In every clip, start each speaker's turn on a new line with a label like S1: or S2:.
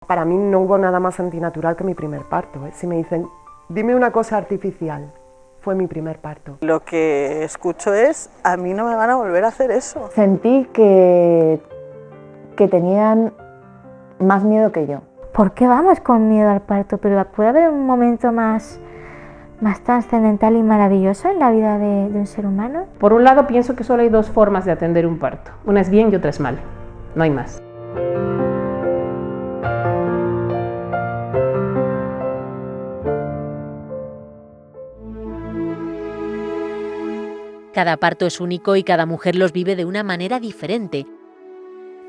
S1: Para mí no hubo nada más antinatural que mi primer parto, ¿eh? Si me dicen, dime una cosa artificial, fue mi primer parto.
S2: Lo que escucho es, a mí no me van a volver a hacer eso.
S3: Sentí que tenían más miedo que yo.
S4: ¿Por qué vamos con miedo al parto? Pero puede haber un momento más trascendental y maravilloso en la vida de un ser humano.
S5: Por un lado, pienso que solo hay dos formas de atender un parto. Una es bien y otra es mal. No hay más.
S6: Cada parto es único y cada mujer los vive de una manera diferente.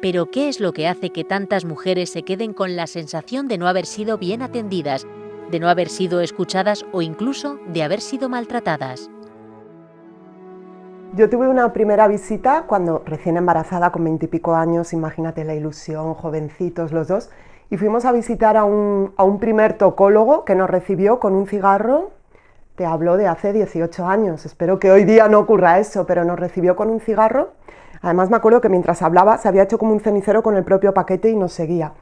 S6: Pero, ¿qué es lo que hace que tantas mujeres se queden con la sensación de no haber sido bien atendidas, de no haber sido escuchadas o incluso de haber sido maltratadas?
S1: Yo tuve una primera visita cuando recién embarazada, con 20 y pico años, imagínate la ilusión, jovencitos los dos, y fuimos a visitar a un primer tocólogo que nos recibió con un cigarro. Te hablo de hace 18 años, espero que hoy día no ocurra eso, pero nos recibió con un cigarro. Además me acuerdo que mientras hablaba se había hecho como un cenicero con el propio paquete y nos seguía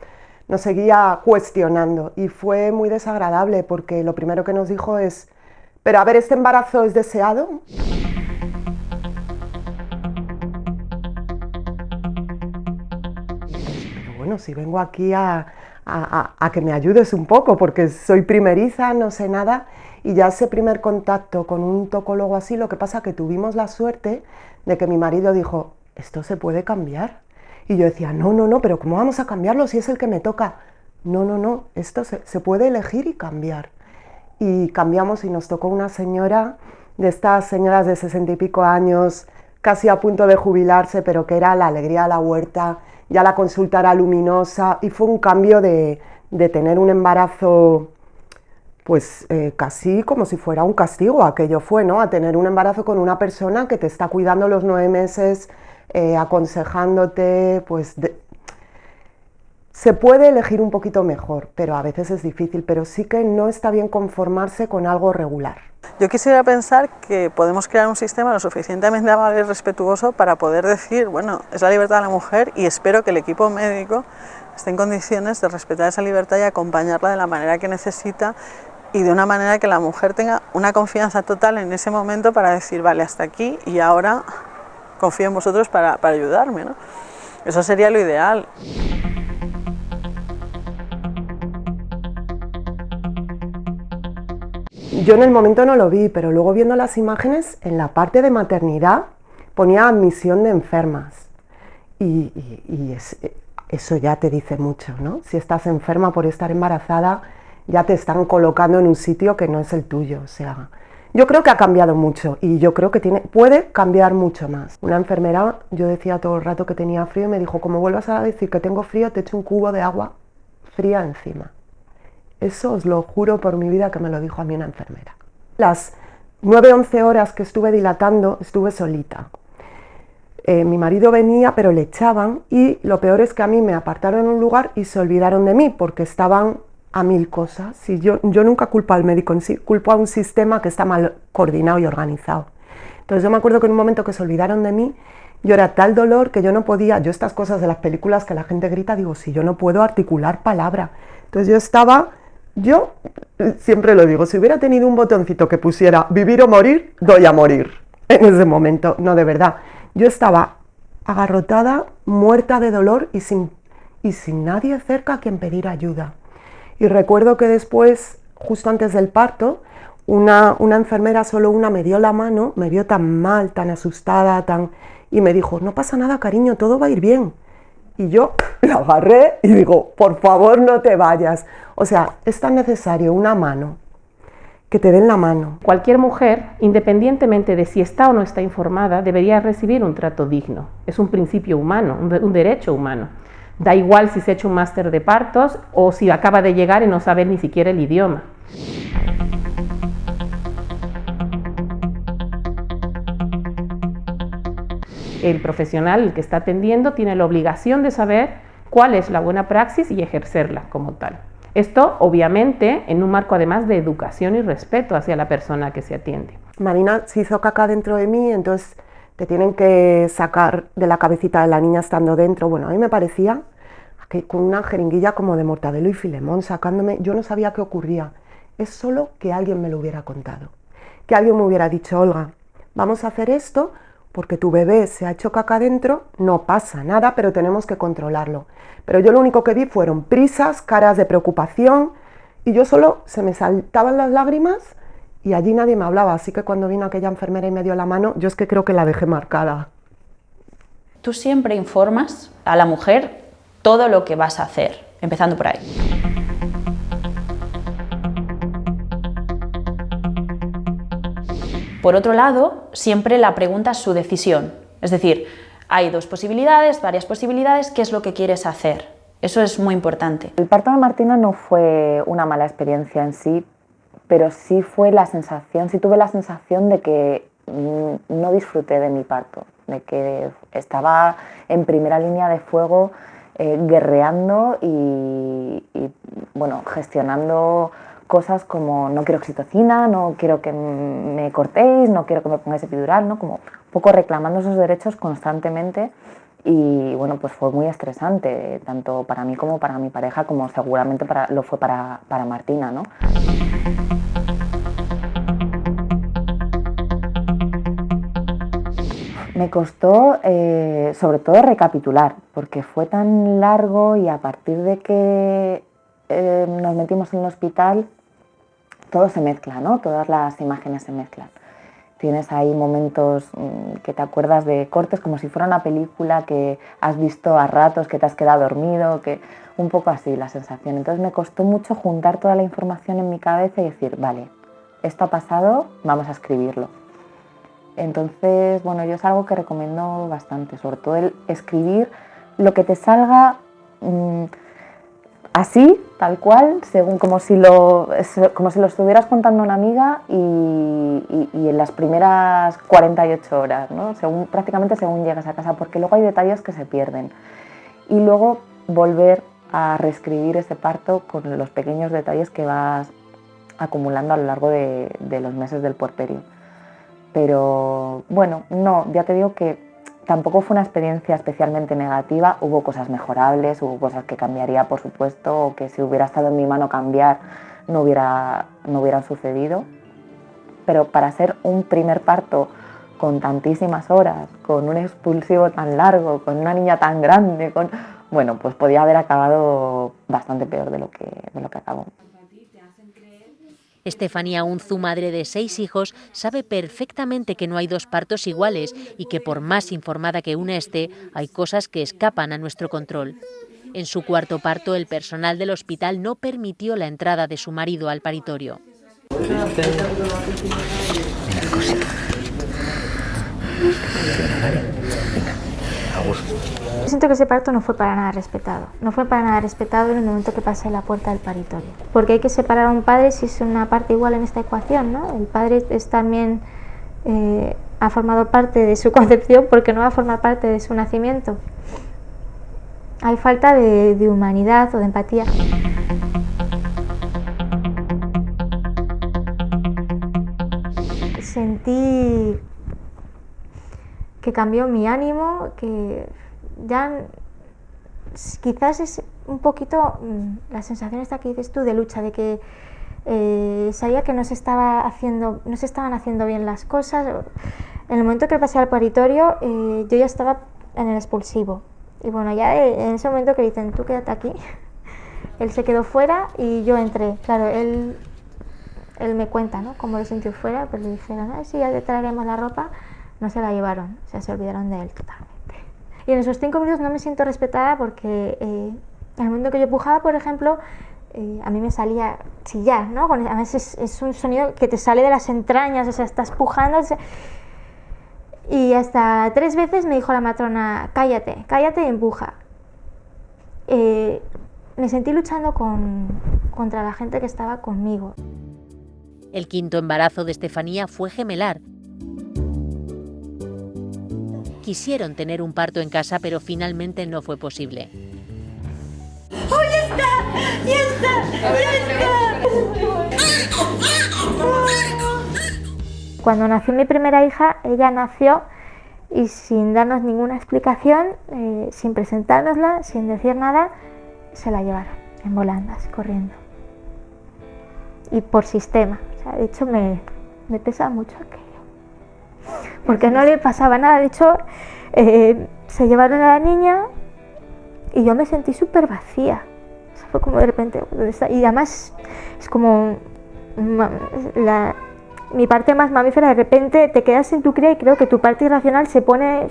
S1: cuestionando, y fue muy desagradable porque lo primero que nos dijo es, pero a ver, ¿este embarazo es deseado? Pero bueno, si vengo aquí a que me ayudes un poco porque soy primeriza, no sé nada. Y ya ese primer contacto con un tocólogo así, lo que pasa que tuvimos la suerte de que mi marido dijo, esto se puede cambiar. Y yo decía, no, pero ¿cómo vamos a cambiarlo si es el que me toca? No, esto se puede elegir y cambiar. Y cambiamos y nos tocó una señora, de estas señoras de 60 y pico años, casi a punto de jubilarse, pero que era la alegría de la huerta, ya la consulta era luminosa, y fue un cambio de tener un embarazo pues casi como si fuera un castigo, aquello fue, ¿no? A tener un embarazo con una persona que te está cuidando los 9 meses, aconsejándote, pues se puede elegir un poquito mejor, pero a veces es difícil, pero sí que no está bien conformarse con algo regular.
S2: Yo quisiera pensar que podemos crear un sistema lo suficientemente amable y respetuoso para poder decir, bueno, es la libertad de la mujer y espero que el equipo médico esté en condiciones de respetar esa libertad y acompañarla de la manera que necesita y de una manera que la mujer tenga una confianza total en ese momento para decir, vale, hasta aquí y ahora confío en vosotros para ayudarme, ¿no? Eso sería lo ideal.
S1: Yo en el momento no lo vi, pero luego viendo las imágenes, en la parte de maternidad ponía admisión de enfermas. Eso ya te dice mucho, ¿no? Si estás enferma por estar embarazada, ya te están colocando en un sitio que no es el tuyo. O sea, yo creo que ha cambiado mucho y yo creo que puede cambiar mucho más. Una enfermera, yo decía todo el rato que tenía frío y me dijo, como vuelvas a decir que tengo frío, te echo un cubo de agua fría encima. Eso os lo juro por mi vida que me lo dijo a mí una enfermera. Las 9-11 horas que estuve dilatando, estuve solita. Mi marido venía, pero le echaban, y lo peor es que a mí me apartaron en un lugar y se olvidaron de mí porque estaban a 1000 cosas. Y yo nunca culpo al médico en sí, culpo a un sistema que está mal coordinado y organizado. Entonces yo me acuerdo que en un momento que se olvidaron de mí, yo era tal dolor que yo no podía, yo estas cosas de las películas que la gente grita, digo, si yo no puedo articular palabra. Entonces yo siempre lo digo, si hubiera tenido un botoncito que pusiera vivir o morir, doy a morir. En ese momento, no, de verdad. Yo estaba agarrotada, muerta de dolor y sin nadie cerca a quien pedir ayuda. Y recuerdo que después, justo antes del parto, una enfermera, solo una, me dio la mano, me vio tan mal, tan asustada, y me dijo, no pasa nada, cariño, todo va a ir bien. Y yo la agarré y digo, por favor no te vayas. O sea, es tan necesario una mano, que te den la mano.
S5: Cualquier mujer, independientemente de si está o no está informada, debería recibir un trato digno. Es un principio humano, un derecho humano. Da igual si se ha hecho un máster de partos o si acaba de llegar y no sabe ni siquiera el idioma. El profesional, el que está atendiendo, tiene la obligación de saber cuál es la buena praxis y ejercerla como tal. Esto, obviamente, en un marco además de educación y respeto hacia la persona que se atiende.
S1: Marina se hizo caca dentro de mí, entonces te tienen que sacar de la cabecita de la niña estando dentro. Bueno, a mí me parecía con una jeringuilla como de Mortadelo y Filemón sacándome, yo no sabía qué ocurría, es solo que alguien me lo hubiera contado, que alguien me hubiera dicho, Olga, vamos a hacer esto porque tu bebé se ha hecho caca dentro, no pasa nada, pero tenemos que controlarlo. Pero yo lo único que vi fueron prisas, caras de preocupación, y yo solo se me saltaban las lágrimas y allí nadie me hablaba, así que cuando vino aquella enfermera y me dio la mano, yo es que creo que la dejé marcada.
S7: Tú siempre informas a la mujer todo lo que vas a hacer, empezando por ahí. Por otro lado, siempre la pregunta es su decisión, es decir, hay dos posibilidades, varias posibilidades, ¿qué es lo que quieres hacer? Eso es muy importante.
S3: El parto de Martina no fue una mala experiencia en sí, pero sí fue la sensación, sí tuve la sensación de que no disfruté de mi parto, de que estaba en primera línea de fuego guerreando y bueno, gestionando cosas como no quiero oxitocina, no quiero que me cortéis, no quiero que me pongáis epidural, ¿no? Como un poco reclamando esos derechos constantemente y bueno, pues fue muy estresante, tanto para mí como para mi pareja, como seguramente lo fue para Martina, ¿no? Me costó sobre todo recapitular, porque fue tan largo y a partir de que nos metimos en el hospital, todo se mezcla, ¿no? Todas las imágenes se mezclan. Tienes ahí momentos que te acuerdas de cortes como si fuera una película que has visto a ratos, que te has quedado dormido, que un poco así la sensación. Entonces me costó mucho juntar toda la información en mi cabeza y decir, vale, esto ha pasado, vamos a escribirlo. Entonces, bueno, yo es algo que recomiendo bastante, sobre todo el escribir lo que te salga así, tal cual, según como si lo estuvieras contando a una amiga y en las primeras 48 horas, ¿no? Prácticamente según llegas a casa, porque luego hay detalles que se pierden. Y luego volver a reescribir ese parto con los pequeños detalles que vas acumulando a lo largo de los meses del puerperio. Pero bueno, no, ya te digo que tampoco fue una experiencia especialmente negativa, hubo cosas mejorables, hubo cosas que cambiaría por supuesto, o que si hubiera estado en mi mano cambiar no hubieran sucedido, pero para ser un primer parto con tantísimas horas, con un expulsivo tan largo, con una niña tan grande, bueno, pues podía haber acabado bastante peor de lo que acabó.
S6: Estefanía Unzu, madre de 6 hijos, sabe perfectamente que no hay dos partos iguales y que por más informada que una esté, hay cosas que escapan a nuestro control. En su cuarto parto, el personal del hospital no permitió la entrada de su marido al paritorio.
S4: Siento que ese parto no fue para nada respetado. No fue para nada respetado en el momento que pasé la puerta del paritorio. Porque hay que separar a un padre si es una parte igual en esta ecuación, ¿no? El padre es también ha formado parte de su concepción porque no va a formar parte de su nacimiento. Hay falta de humanidad o de empatía. Sentí que cambió mi ánimo, que ya quizás es un poquito la sensación esta que dices tú de lucha, de que sabía que no se estaban haciendo bien las cosas. En el momento que pasé al paritorio yo ya estaba en el expulsivo y bueno, ya en ese momento que dicen tú quédate aquí, él se quedó fuera y yo entré. Claro, él me cuenta, ¿no?, cómo lo sintió fuera, pues le dijeron, sí, ya te traeremos la ropa. No se la llevaron, o sea, se olvidaron de él totalmente. Y en esos 5 minutos no me siento respetada porque en el momento que yo pujaba, por ejemplo, a mí me salía chillar, ¿no? Además es un sonido que te sale de las entrañas, o sea, estás pujando. Y hasta 3 veces me dijo la matrona, cállate, cállate y empuja. Me sentí luchando contra la gente que estaba conmigo.
S6: El quinto embarazo de Estefanía fue gemelar. Quisieron tener un parto en casa, pero finalmente no fue posible.
S8: ¡Oh, ya está! ¡Ya está! ¡Ya está!
S4: Cuando nació mi primera hija, ella nació y sin darnos ninguna explicación, sin presentárnosla, sin decir nada, se la llevaron en volandas, corriendo. Y por sistema, o sea, de hecho me pesa mucho aquello, porque no le pasaba nada. De hecho, se llevaron a la niña y yo me sentí súper vacía. O sea, fue como de repente, ¿dónde está? Y además es como mi parte más mamífera, de repente te quedas sin tu cría y creo que tu parte irracional se pone,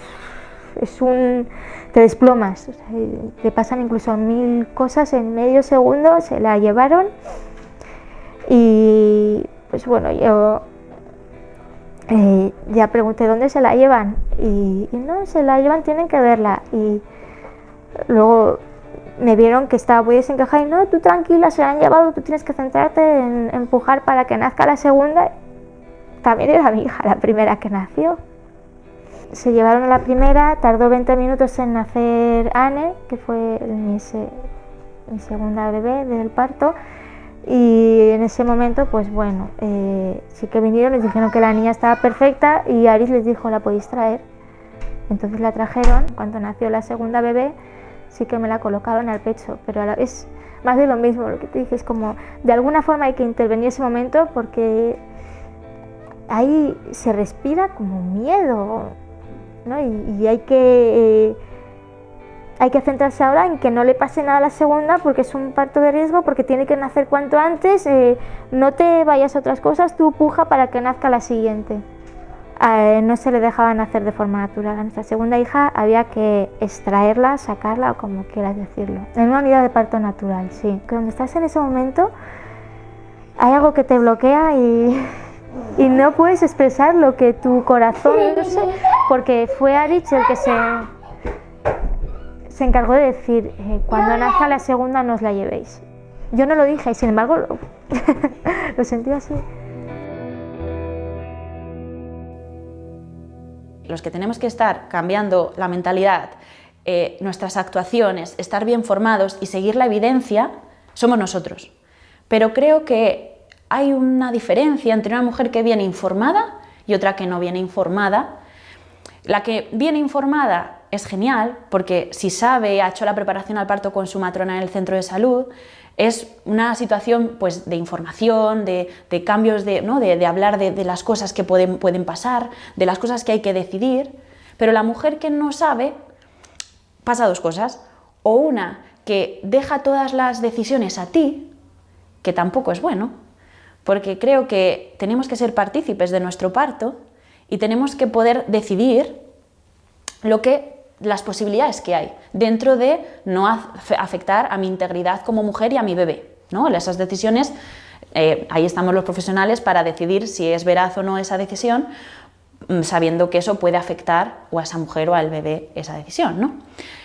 S4: te desplomas, o sea, te pasan incluso 1000 cosas en medio segundo. Se la llevaron y pues bueno, yo ya pregunté dónde se la llevan y no, se la llevan, tienen que verla. Y luego me vieron que estaba muy desencajada y no, tú tranquila, se la han llevado, tú tienes que centrarte en empujar para que nazca la segunda. También era mi hija la primera que nació. Se llevaron a la primera, tardó 20 minutos en nacer Anne, que fue mi segunda bebé del parto. Y en ese momento, pues bueno, sí que vinieron, les dijeron que la niña estaba perfecta y Aris les dijo, ¿la podéis traer? Entonces la trajeron. Cuando nació la segunda bebé, sí que me la colocaron al pecho, pero es más de lo mismo, lo que te dije, es como, de alguna forma hay que intervenir ese momento porque ahí se respira como miedo, ¿no? Y hay que centrarse ahora en que no le pase nada a la segunda, porque es un parto de riesgo, porque tiene que nacer cuanto antes, no te vayas a otras cosas, tú puja para que nazca la siguiente. No se le dejaba nacer de forma natural. A nuestra segunda hija había que extraerla, sacarla, o como quieras decirlo, en una unidad de parto natural, sí. Que cuando estás en ese momento hay algo que te bloquea y no puedes expresar lo que tu corazón, no sé, porque fue Aritz el que se encargó de decir, cuando nazca la segunda no os la llevéis. Yo no lo dije y sin embargo lo sentí así.
S7: Los que tenemos que estar cambiando la mentalidad, nuestras actuaciones, estar bien formados y seguir la evidencia, somos nosotros. Pero creo que hay una diferencia entre una mujer que viene informada y otra que no viene informada. La que viene informada es genial, porque si sabe, ha hecho la preparación al parto con su matrona en el centro de salud, es una situación pues, de información, de cambios, ¿no? de hablar de las cosas que pueden pasar, de las cosas que hay que decidir. Pero la mujer que no sabe, pasa dos cosas. O una, que deja todas las decisiones a ti, que tampoco es bueno, porque creo que tenemos que ser partícipes de nuestro parto y tenemos que poder decidir las posibilidades que hay, dentro de no afectar a mi integridad como mujer y a mi bebé, ¿no? Esas decisiones, ahí estamos los profesionales para decidir si es veraz o no esa decisión, sabiendo que eso puede afectar o a esa mujer o al bebé esa decisión, ¿no?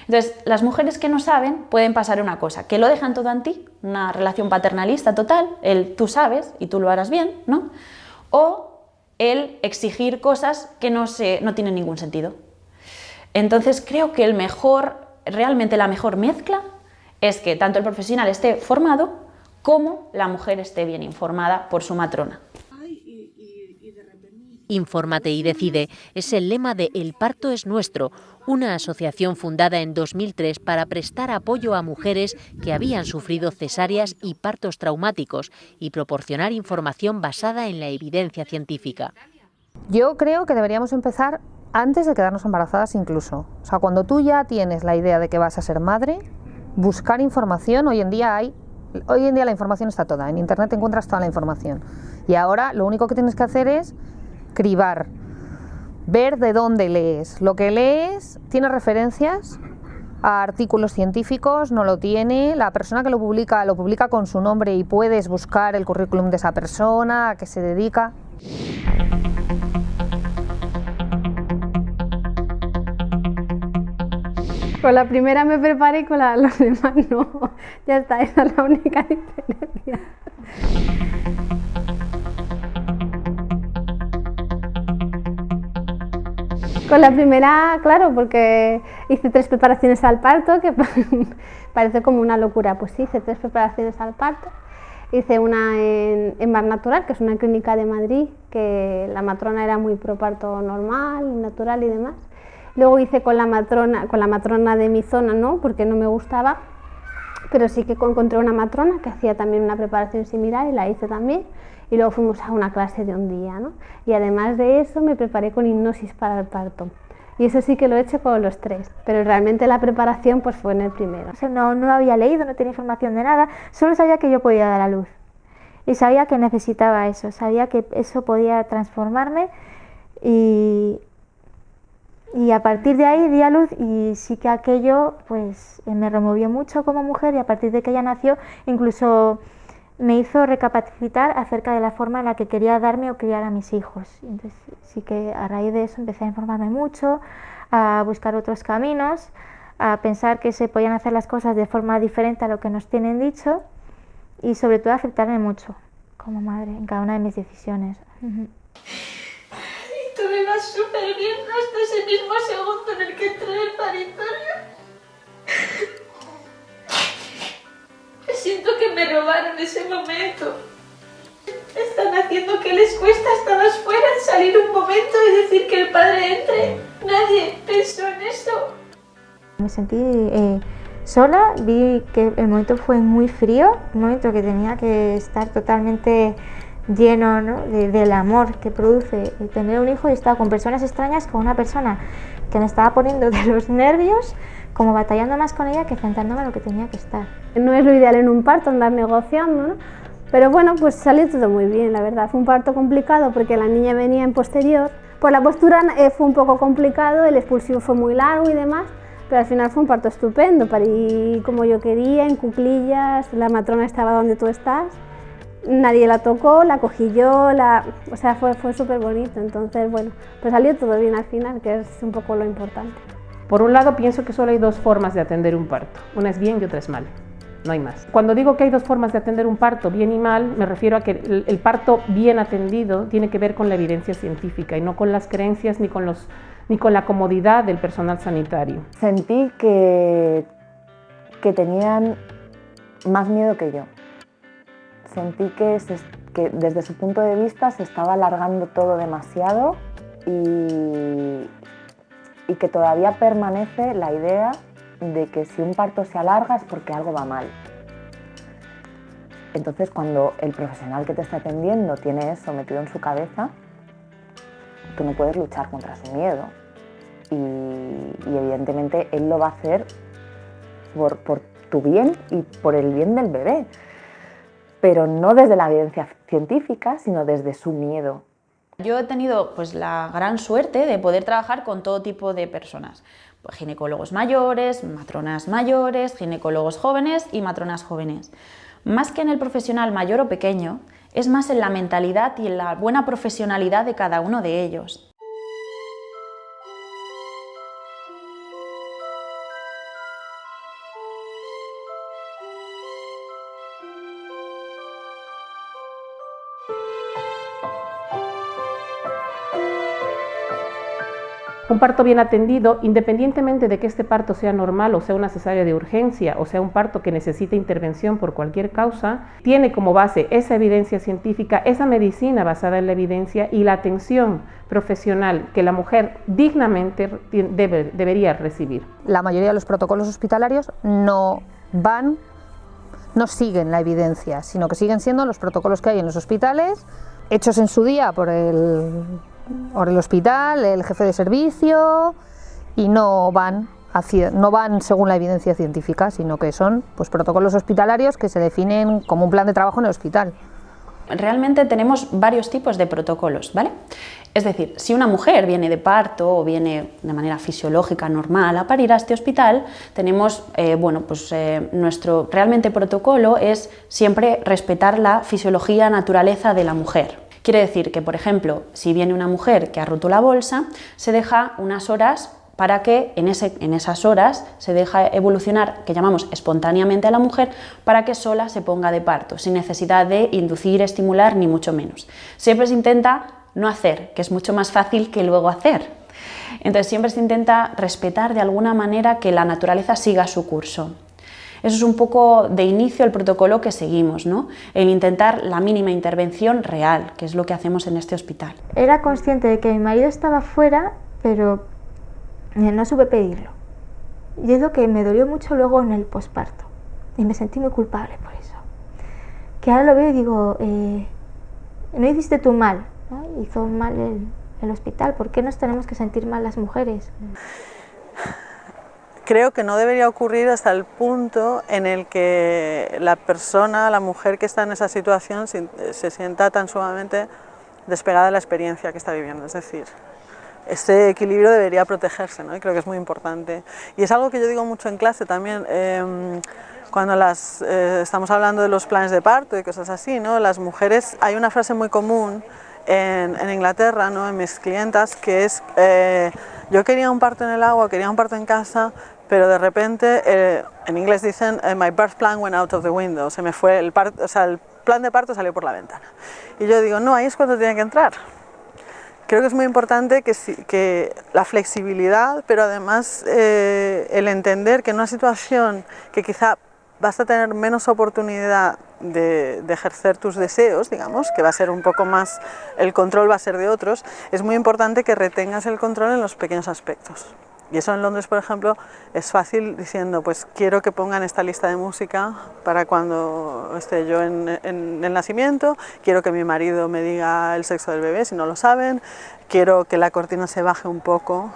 S7: Entonces, las mujeres que no saben pueden pasar una cosa, que lo dejan todo en ti, una relación paternalista total, el tú sabes y tú lo harás bien, ¿no? O el exigir cosas que no tienen ningún sentido. Entonces creo que realmente la mejor mezcla es que tanto el profesional esté formado como la mujer esté bien informada por su matrona.
S6: Infórmate y decide es el lema de El Parto es Nuestro, una asociación fundada en 2003 para prestar apoyo a mujeres que habían sufrido cesáreas y partos traumáticos y proporcionar información basada en la evidencia científica.
S9: Yo creo que deberíamos empezar antes de quedarnos embarazadas incluso. O sea, cuando tú ya tienes la idea de que vas a ser madre, buscar información. Hoy en día la información está toda. En internet encuentras toda la información. Y ahora lo único que tienes que hacer es cribar, ver de dónde lees. Lo que lees tiene referencias a artículos científicos, no lo tiene. La persona que lo publica con su nombre y puedes buscar el currículum de esa persona, a qué se dedica.
S10: Con la primera me preparé y con los demás no. Ya está, esa es la única diferencia. Con la primera, claro, porque hice 3 preparaciones al parto, que parece como una locura. Pues sí, hice 3 preparaciones al parto. Hice una en Mar Natural, que es una clínica de Madrid, que la matrona era muy pro parto normal, natural y demás. Luego hice con la matrona de mi zona, no, porque no me gustaba, pero sí que encontré una matrona que hacía también una preparación similar y la hice también. Y luego fuimos a una clase de un día, ¿no? Y además de eso me preparé con hipnosis para el parto. Y eso sí que lo he hecho con los 3, pero realmente la preparación pues fue en el primero.
S4: O sea, no había leído, no tenía información de nada, solo sabía que yo podía dar a luz. Y sabía que necesitaba eso, sabía que eso podía transformarme y a partir de ahí di a luz y sí que aquello pues me removió mucho como mujer y a partir de que ella nació incluso me hizo recapacitar acerca de la forma en la que quería darme o criar a mis hijos. Entonces sí que a raíz de eso empecé a informarme mucho, a buscar otros caminos, a pensar que se podían hacer las cosas de forma diferente a lo que nos tienen dicho y sobre todo a aceptarme mucho como madre en cada una de mis decisiones.
S8: Y todo iba súper bien hasta ese mismo segundo en el que entré en el paritorio. Siento que me robaron ese momento. Están haciendo que les cuesta hasta más fuera salir un momento y decir que el padre entre. Nadie pensó en eso.
S4: Me sentí sola, vi que el momento fue muy frío, un momento que tenía que estar totalmente lleno, ¿no? del amor que produce tener un hijo y estaba con personas extrañas, con una persona que me estaba poniendo de los nervios, como batallando más con ella que enfrentándome a lo que tenía que estar.
S10: No es lo ideal en un parto andar negociando, ¿no? Pero bueno, pues salió todo muy bien, la verdad. Fue un parto complicado porque la niña venía en posterior. Por la postura fue un poco complicado, el expulsivo fue muy largo y demás, pero al final fue un parto estupendo, parí como yo quería, en cuclillas, la matrona estaba donde tú estás, nadie la tocó, la cogí yo, o sea, fue súper bonito. Entonces, bueno, pues salió todo bien al final, que es un poco lo importante.
S5: Por un lado, pienso que solo hay 2 formas de atender un parto. Una es bien y otra es mal. No hay más. Cuando digo que hay 2 formas de atender un parto, bien y mal, me refiero a que el parto bien atendido tiene que ver con la evidencia científica y no con las creencias ni con la comodidad del personal sanitario.
S3: Sentí que tenían más miedo que yo. Sentí que desde su punto de vista se estaba alargando todo demasiado y que todavía permanece la idea de que si un parto se alarga es porque algo va mal. Entonces, cuando el profesional que te está atendiendo tiene eso metido en su cabeza, tú no puedes luchar contra su miedo. Y evidentemente él lo va a hacer por tu bien y por el bien del bebé, pero no desde la evidencia científica, sino desde su miedo.
S7: Yo he tenido pues, la gran suerte de poder trabajar con todo tipo de personas. Pues, ginecólogos mayores, matronas mayores, ginecólogos jóvenes y matronas jóvenes. Más que en el profesional mayor o pequeño, es más en la mentalidad y en la buena profesionalidad de cada uno de ellos.
S5: Un parto bien atendido, independientemente de que este parto sea normal o sea una cesárea de urgencia o sea un parto que necesite intervención por cualquier causa, tiene como base esa evidencia científica, esa medicina basada en la evidencia y la atención profesional que la mujer dignamente debería recibir.
S9: La mayoría de los protocolos hospitalarios no siguen la evidencia, sino que siguen siendo los protocolos que hay en los hospitales, hechos en su día por el hospital, el jefe de servicio, y no van según la evidencia científica, sino que son pues, protocolos hospitalarios que se definen como un plan de trabajo en el hospital.
S7: Realmente tenemos varios tipos de protocolos, ¿vale? Es decir, si una mujer viene de parto o viene de manera fisiológica normal a parir a este hospital, tenemos, nuestro realmente protocolo es siempre respetar la fisiología, naturaleza de la mujer. Quiere decir que, por ejemplo, si viene una mujer que ha roto la bolsa, se deja unas horas para que en esas horas se deja evolucionar, que llamamos espontáneamente a la mujer, para que sola se ponga de parto, sin necesidad de inducir, estimular, ni mucho menos. Siempre se intenta no hacer, que es mucho más fácil que luego hacer. Entonces siempre se intenta respetar de alguna manera que la naturaleza siga su curso. Eso es un poco de inicio el protocolo que seguimos, ¿no? El intentar la mínima intervención real, que es lo que hacemos en este hospital.
S4: Era consciente de que mi marido estaba fuera, pero no supe pedirlo. Y es lo que me dolió mucho luego en el posparto. y me sentí muy culpable por eso. Que ahora lo veo y digo, no hiciste tú mal, ¿no? Hizo mal el hospital. ¿Por qué nos tenemos que sentir mal las mujeres?
S2: Creo que no debería ocurrir hasta el punto en el que la persona, la mujer que está en esa situación se sienta tan sumamente despegada de la experiencia que está viviendo. Es decir, este equilibrio debería protegerse, ¿no? Y creo que es muy importante. Y es algo que yo digo mucho en clase también, cuando estamos hablando de los planes de parto y cosas así, ¿no? Las mujeres, hay una frase muy común en Inglaterra, ¿no? En mis clientas, que es, yo quería un parto en el agua, quería un parto en casa, pero de repente, en inglés dicen, my birth plan went out of the window, se me fue el parto, o sea, el plan de parto salió por la ventana. Y yo digo, no, ahí es cuando tiene que entrar. Creo que es muy importante que la flexibilidad, pero además el entender que en una situación que quizá vas a tener menos oportunidad de ejercer tus deseos, digamos, que va a ser un poco más, el control va a ser de otros, es muy importante que retengas el control en los pequeños aspectos. Y eso en Londres, por ejemplo, es fácil diciendo, pues quiero que pongan esta lista de música para cuando esté yo en el nacimiento, quiero que mi marido me diga el sexo del bebé si no lo saben, quiero que la cortina se baje un poco.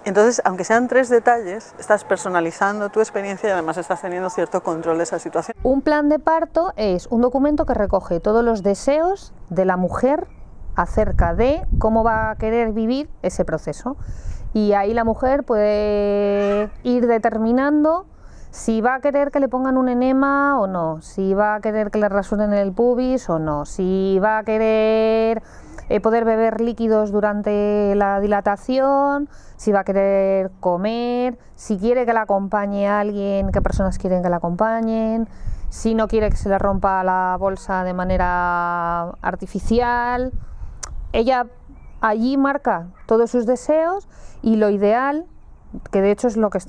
S2: Entonces, aunque sean 3 detalles, estás personalizando tu experiencia y además estás teniendo cierto control de esa situación.
S9: Un plan de parto es un documento que recoge todos los deseos de la mujer acerca de cómo va a querer vivir ese proceso. Y ahí la mujer puede ir determinando si va a querer que le pongan un enema o no, si va a querer que le rasuren el pubis o no, si va a querer poder beber líquidos durante la dilatación, si va a querer comer, si quiere que la acompañe alguien, qué personas quieren que la acompañen, si no quiere que se le rompa la bolsa de manera artificial. Ella allí marca todos sus deseos y lo ideal, que de hecho es lo que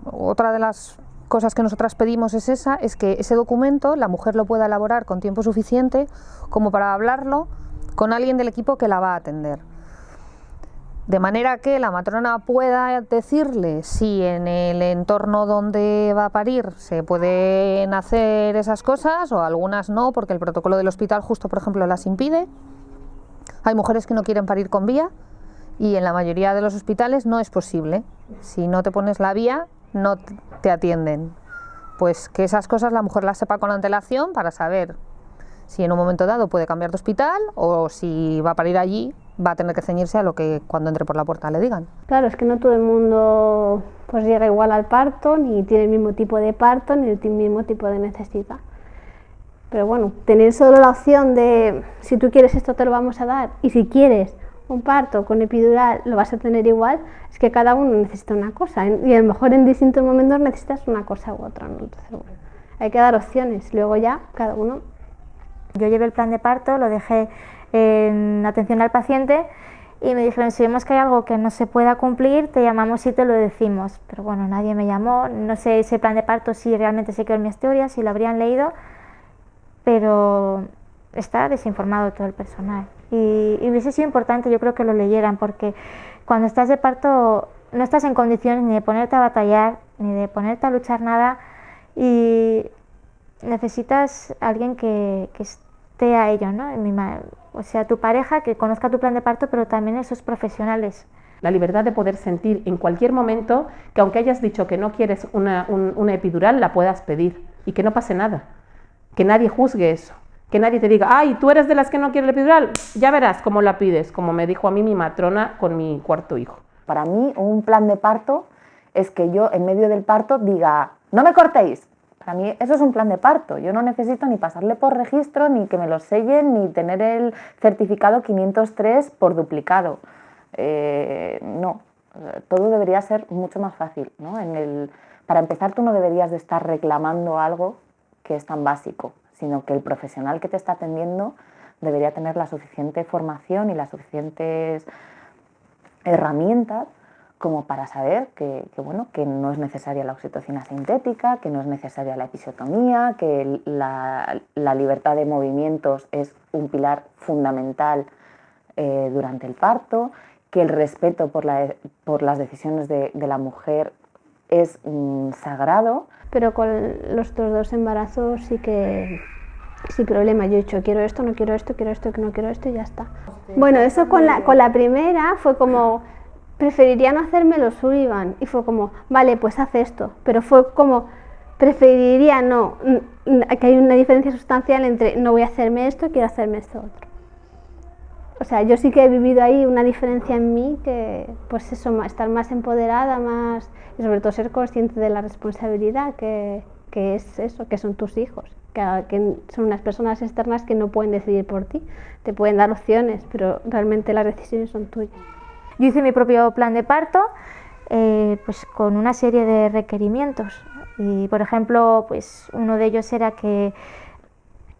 S9: otra de las cosas que nosotras pedimos es esa, es que ese documento la mujer lo pueda elaborar con tiempo suficiente como para hablarlo con alguien del equipo que la va a atender. De manera que la matrona pueda decirle si en el entorno donde va a parir se pueden hacer esas cosas o algunas no, porque el protocolo del hospital justo, por ejemplo, las impide. Hay mujeres que no quieren parir con vía y en la mayoría de los hospitales no es posible. Si no te pones la vía, no te atienden. Pues que esas cosas la mujer las sepa con antelación para saber si en un momento dado puede cambiar de hospital o si va a parir allí, va a tener que ceñirse a lo que cuando entre por la puerta le digan.
S10: Claro, es que no todo el mundo pues llega igual al parto, ni tiene el mismo tipo de parto, ni el mismo tipo de necesidad. Pero bueno, tener solo la opción de si tú quieres esto te lo vamos a dar y si quieres un parto con epidural lo vas a tener igual, es que cada uno necesita una cosa y a lo mejor en distintos momentos necesitas una cosa u otra, ¿no? Entonces, bueno, hay que dar opciones, luego ya cada uno.
S4: Yo llevé el plan de parto, lo dejé en atención al paciente y me dijeron, si vemos que hay algo que no se pueda cumplir, te llamamos y te lo decimos. Pero bueno, nadie me llamó, no sé ese plan de parto si realmente se quedó en mi historia, si lo habrían leído, pero está desinformado todo el personal. Y hubiese sido importante, yo creo, que lo leyeran, porque cuando estás de parto no estás en condiciones ni de ponerte a batallar, ni de ponerte a luchar nada, y necesitas a alguien que esté a ello, ¿no? O sea, tu pareja que conozca tu plan de parto, pero también esos profesionales.
S5: La libertad de poder sentir en cualquier momento que aunque hayas dicho que no quieres una epidural, la puedas pedir y que no pase nada, que nadie juzgue eso. Que nadie te diga, ay, tú eres de las que no quiere la epidural, ya verás cómo la pides, como me dijo a mí mi matrona con mi 4º hijo.
S3: Para mí, un plan de parto es que yo en medio del parto diga, no me cortéis. Para mí eso es un plan de parto. Yo no necesito ni pasarle por registro, ni que me lo sellen, ni tener el certificado 503 por duplicado. No, todo debería ser mucho más fácil, ¿no? Para empezar, tú no deberías de estar reclamando algo que es tan básico, sino que el profesional que te está atendiendo debería tener la suficiente formación y las suficientes herramientas como para saber que no es necesaria la oxitocina sintética, que no es necesaria la episiotomía, que la libertad de movimientos es un pilar fundamental durante el parto, que el respeto por las decisiones de la mujer es sagrado.
S10: pero con los otros 2 embarazos sí que sin problema. Yo he dicho, quiero esto, no quiero esto, quiero esto, que no quiero esto y ya está. Bueno, eso con la primera fue como, preferiría no hacerme los Sullivan, y fue como, vale, pues haz esto, pero fue como, preferiría no, que hay una diferencia sustancial entre no voy a hacerme esto, quiero hacerme esto otro. O sea, yo sí que he vivido ahí una diferencia en mí que, pues eso, estar más empoderada, más, y sobre todo ser consciente de la responsabilidad que es eso, que son tus hijos, que son unas personas externas que no pueden decidir por ti, te pueden dar opciones, pero realmente las decisiones son tuyas.
S4: Yo hice mi propio plan de parto, pues con una serie de requerimientos, y por ejemplo, pues uno de ellos era que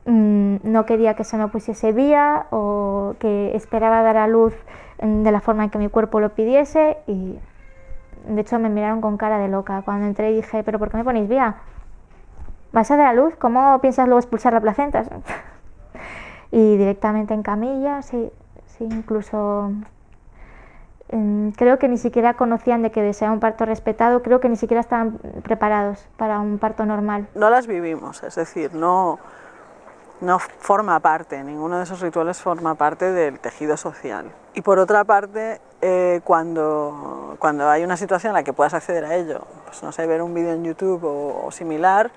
S4: no quería que se me pusiese vía o que esperaba dar a luz de la forma en que mi cuerpo lo pidiese, y de hecho me miraron con cara de loca cuando entré y dije, ¿pero por qué me ponéis vía? ¿Vas a dar a luz? ¿Cómo piensas luego expulsar la placenta? Y directamente en camilla, sí, incluso creo que ni siquiera conocían de que deseaba un parto respetado, creo que ni siquiera estaban preparados para un parto normal.
S2: No las vivimos, es decir, no forma parte, ninguno de esos rituales forma parte del tejido social. Y por otra parte, cuando hay una situación en la que puedas acceder a ello, pues no sé, ver un vídeo en YouTube o similar,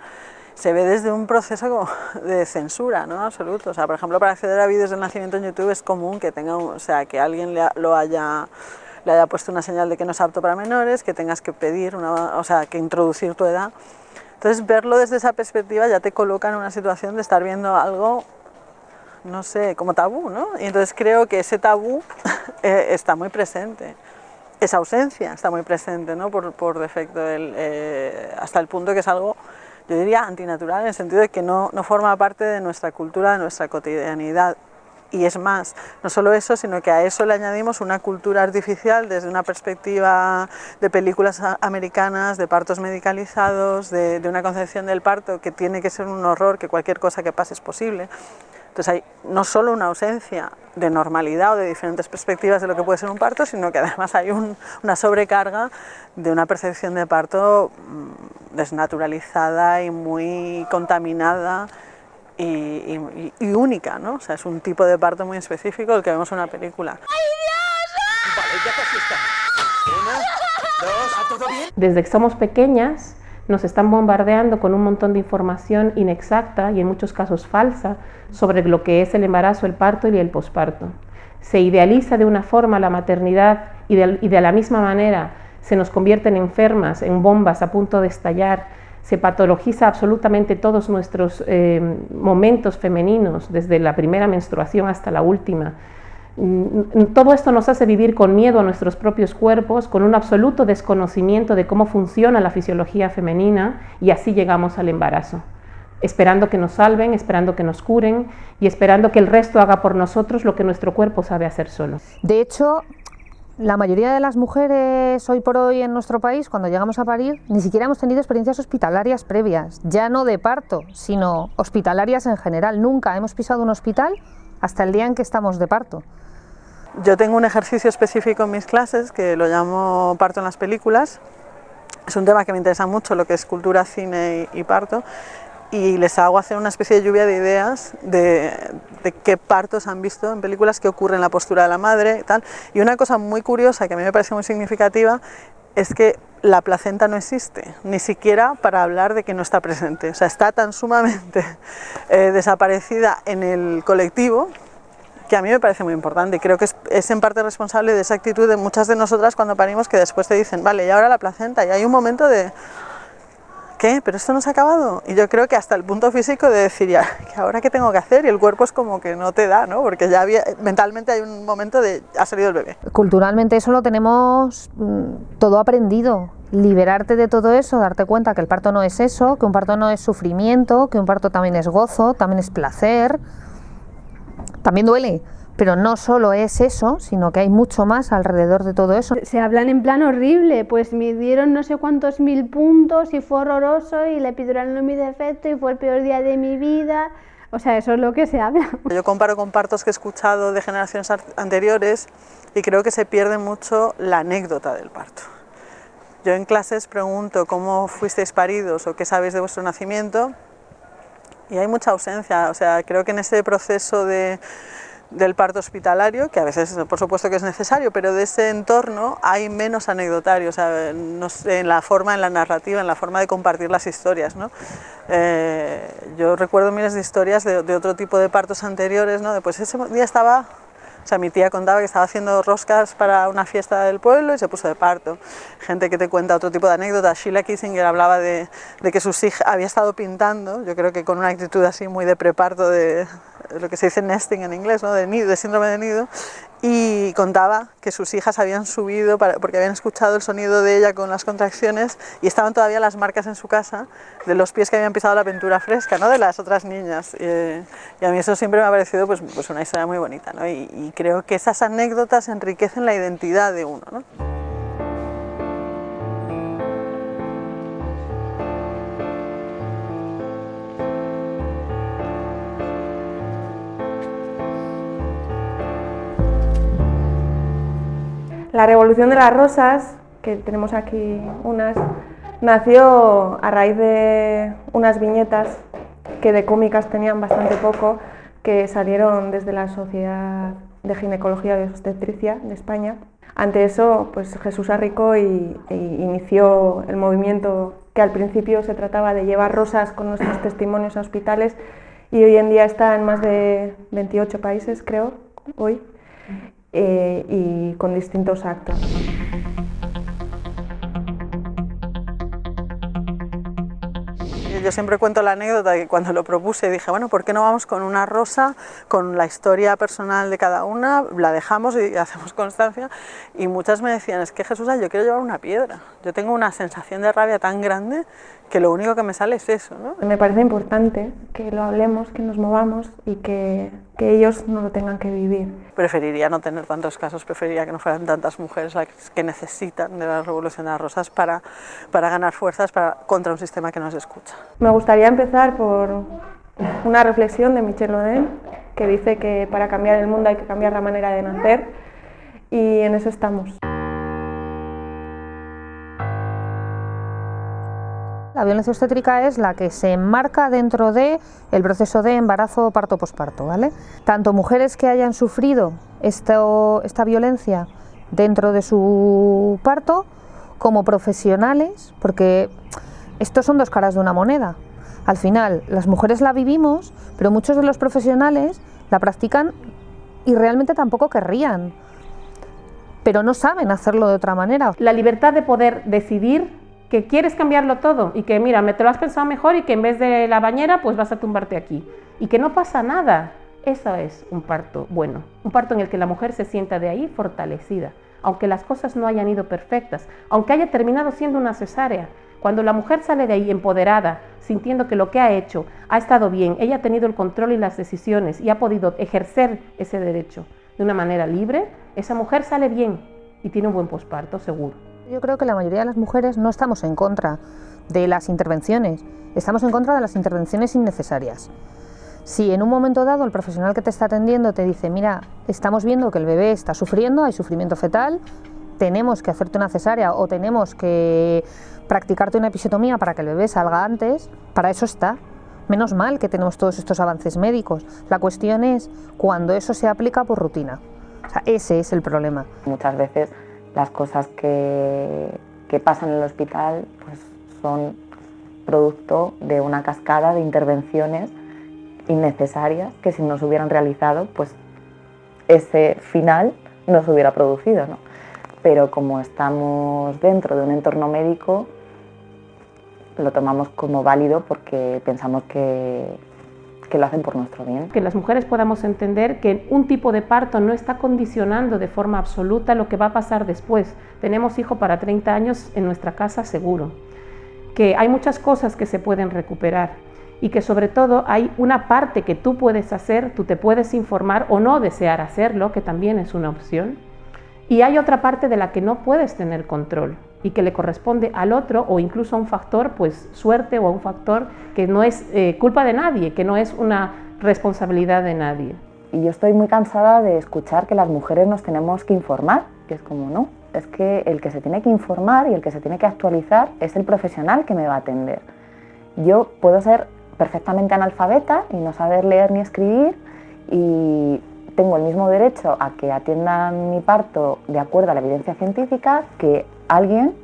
S2: se ve desde un proceso de censura, ¿no? Absoluto. O sea, por ejemplo, para acceder a vídeos del nacimiento en YouTube es común que tenga, que alguien le haya puesto una señal de que no es apto para menores, que tengas que pedir, que introducir tu edad. Entonces, verlo desde esa perspectiva ya te coloca en una situación de estar viendo algo, no sé, como tabú, ¿no? Y entonces creo que ese tabú está muy presente, esa ausencia está muy presente, ¿no? Por defecto, hasta el punto que es algo, yo diría, antinatural, en el sentido de que no forma parte de nuestra cultura, de nuestra cotidianidad. Y es más, no solo eso, sino que a eso le añadimos una cultura artificial desde una perspectiva de películas americanas, de partos medicalizados, de una concepción del parto que tiene que ser un horror, que cualquier cosa que pase es posible. Entonces hay no solo una ausencia de normalidad o de diferentes perspectivas de lo que puede ser un parto, sino que además hay una sobrecarga de una percepción de parto desnaturalizada y muy contaminada y única, ¿no? O sea, es un tipo de parto muy específico el que vemos en una película.
S11: ¡Ay, Dios! Vale, ya casi está. 1, 2, ¿a todo bien?
S5: Desde que somos pequeñas nos están bombardeando con un montón de información inexacta y en muchos casos falsa sobre lo que es el embarazo, el parto y el posparto. Se idealiza de una forma la maternidad y de la misma manera se nos convierten enfermas, en bombas a punto de estallar. Se patologiza absolutamente todos nuestros momentos femeninos, desde la primera menstruación hasta la última. Todo esto nos hace vivir con miedo a nuestros propios cuerpos, con un absoluto desconocimiento de cómo funciona la fisiología femenina, y así llegamos al embarazo, esperando que nos salven, esperando que nos curen y esperando que el resto haga por nosotros lo que nuestro cuerpo sabe hacer solo.
S9: De hecho, la mayoría de las mujeres hoy por hoy en nuestro país, cuando llegamos a parir, ni siquiera hemos tenido experiencias hospitalarias previas, ya no de parto, sino hospitalarias en general. Nunca hemos pisado un hospital hasta el día en que estamos de parto.
S2: Yo tengo un ejercicio específico en mis clases que lo llamo parto en las películas. Es un tema que me interesa mucho, lo que es cultura, cine y parto, y les hago hacer una especie de lluvia de ideas de qué partos han visto en películas, qué ocurre en la postura de la madre y tal. Y una cosa muy curiosa que a mí me parece muy significativa es que la placenta no existe, ni siquiera para hablar de que no está presente. O sea, está tan sumamente desaparecida en el colectivo que a mí me parece muy importante. Creo que es en parte responsable de esa actitud de muchas de nosotras cuando parimos, que después te dicen, vale, y ahora la placenta, y hay un momento de ¿qué? ¿Pero esto no se ha acabado? Y yo creo que hasta el punto físico de decir, ya, ¿que ahora qué tengo que hacer? Y el cuerpo es como que no te da, ¿no? Porque ya mentalmente hay un momento de, ha salido el bebé.
S9: Culturalmente eso lo tenemos todo aprendido. Liberarte de todo eso, darte cuenta que el parto no es eso, que un parto no es sufrimiento, que un parto también es gozo, también es placer, también duele. Pero no solo es eso, sino que hay mucho más alrededor de todo eso.
S10: Se hablan en plan horrible, pues me dieron no sé cuántos 1000 puntos y fue horroroso y la epidural no me hizo efecto y fue el peor día de mi vida. O sea, eso es lo que se habla.
S2: Yo comparo con partos que he escuchado de generaciones anteriores y creo que se pierde mucho la anécdota del parto. Yo en clases pregunto cómo fuisteis paridos o qué sabéis de vuestro nacimiento y hay mucha ausencia. O sea, creo que en ese proceso del parto hospitalario, que a veces por supuesto que es necesario, pero de ese entorno hay menos anecdotario, o sea, no sé, en la forma, en la narrativa, en la forma de compartir las historias, ¿no? Yo recuerdo miles de historias de otro tipo de partos anteriores, ¿no? Pues ese día estaba, o sea, mi tía contaba que estaba haciendo roscas para una fiesta del pueblo y se puso de parto. Gente que te cuenta otro tipo de anécdotas. Sheila Kissinger hablaba de que sus hijas había estado pintando, yo creo que con una actitud así muy de preparto, de lo que se dice nesting en inglés, ¿no? De nido, de síndrome de nido, y contaba que sus hijas habían subido porque habían escuchado el sonido de ella con las contracciones y estaban todavía las marcas en su casa de los pies que habían pisado la pintura fresca, ¿no? De las otras niñas. Y a mí eso siempre me ha parecido pues una historia muy bonita, ¿no? Y creo que esas anécdotas enriquecen la identidad de uno, ¿no?
S12: La revolución de las rosas, que tenemos aquí unas, nació a raíz de unas viñetas que de cómicas tenían bastante poco, que salieron desde la Sociedad de Ginecología y Obstetricia de España. Ante eso, pues Jesús Arricó inició el movimiento que al principio se trataba de llevar rosas con nuestros testimonios a hospitales y hoy en día está en más de 28 países, creo, hoy. Y con distintos actos.
S2: Yo siempre cuento la anécdota que cuando lo propuse dije, bueno, ¿por qué no vamos con una rosa, con la historia personal de cada una, la dejamos y hacemos constancia? Y muchas me decían, es que Jesús, yo quiero llevar una piedra. Yo tengo una sensación de rabia tan grande que lo único que me sale es eso, ¿no?
S12: Me parece importante que lo hablemos, que nos movamos y que ellos no lo tengan que vivir.
S2: Preferiría no tener tantos casos, preferiría que no fueran tantas mujeres las que necesitan de la revolución de las rosas para ganar fuerzas contra un sistema que no se escucha.
S12: Me gustaría empezar por una reflexión de Michel Oden, que dice que para cambiar el mundo hay que cambiar la manera de nacer, y en eso estamos.
S9: La violencia obstétrica es la que se enmarca dentro del proceso de embarazo o parto posparto, ¿vale? Tanto mujeres que hayan sufrido esta violencia dentro de su parto, como profesionales, porque estos son dos caras de una moneda. Al final, las mujeres la vivimos, pero muchos de los profesionales la practican y realmente tampoco querrían, pero no saben hacerlo de otra manera.
S5: La libertad de poder decidir que quieres cambiarlo todo y que mira, te lo has pensado mejor y que en vez de la bañera pues vas a tumbarte aquí y que no pasa nada. Eso es un parto bueno, un parto en el que la mujer se sienta de ahí fortalecida, aunque las cosas no hayan ido perfectas, aunque haya terminado siendo una cesárea. Cuando la mujer sale de ahí empoderada, sintiendo que lo que ha hecho ha estado bien, ella ha tenido el control y las decisiones y ha podido ejercer ese derecho de una manera libre, esa mujer sale bien y tiene un buen posparto seguro.
S9: Yo creo que la mayoría de las mujeres no estamos en contra de las intervenciones, estamos en contra de las intervenciones innecesarias. Si en un momento dado el profesional que te está atendiendo te dice, mira, estamos viendo que el bebé está sufriendo, hay sufrimiento fetal, tenemos que hacerte una cesárea o tenemos que practicarte una episiotomía para que el bebé salga antes, para eso está. Menos mal que tenemos todos estos avances médicos. La cuestión es cuando eso se aplica por rutina. O sea, ese es el problema.
S3: Muchas veces las cosas que pasan en el hospital pues, son producto de una cascada de intervenciones innecesarias que si no se hubieran realizado, pues ese final no se hubiera producido, ¿no? Pero como estamos dentro de un entorno médico, lo tomamos como válido porque pensamos que lo hacen por nuestro bien.
S5: Que las mujeres podamos entender que un tipo de parto no está condicionando de forma absoluta lo que va a pasar después. Tenemos hijo para 30 años en nuestra casa seguro. Que hay muchas cosas que se pueden recuperar y que sobre todo hay una parte que tú puedes hacer, tú te puedes informar o no desear hacerlo, que también es una opción. Y hay otra parte de la que no puedes tener control y que le corresponde al otro o incluso a un factor, pues suerte o a un factor que no es culpa de nadie, que no es una responsabilidad de nadie.
S3: Y yo estoy muy cansada de escuchar que las mujeres nos tenemos que informar, que es como no. es que el que se tiene que informar y el que se tiene que actualizar es el profesional que me va a atender. Yo puedo ser perfectamente analfabeta y no saber leer ni escribir y tengo el mismo derecho a que atiendan mi parto de acuerdo a la evidencia científica que alguien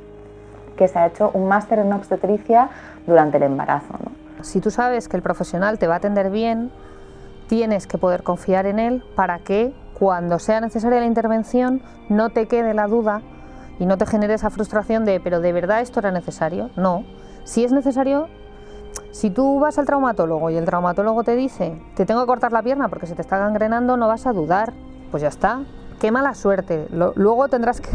S3: que se ha hecho un máster en obstetricia durante el embarazo, ¿no?
S9: Si tú sabes que el profesional te va a atender bien, tienes que poder confiar en él para que cuando sea necesaria la intervención no te quede la duda y no te genere esa frustración de ¿pero de verdad esto era necesario? No. Si es necesario, si tú vas al traumatólogo y el traumatólogo te dice te tengo que cortar la pierna porque se te está gangrenando, no vas a dudar, pues ya está. Qué mala suerte. Luego tendrás que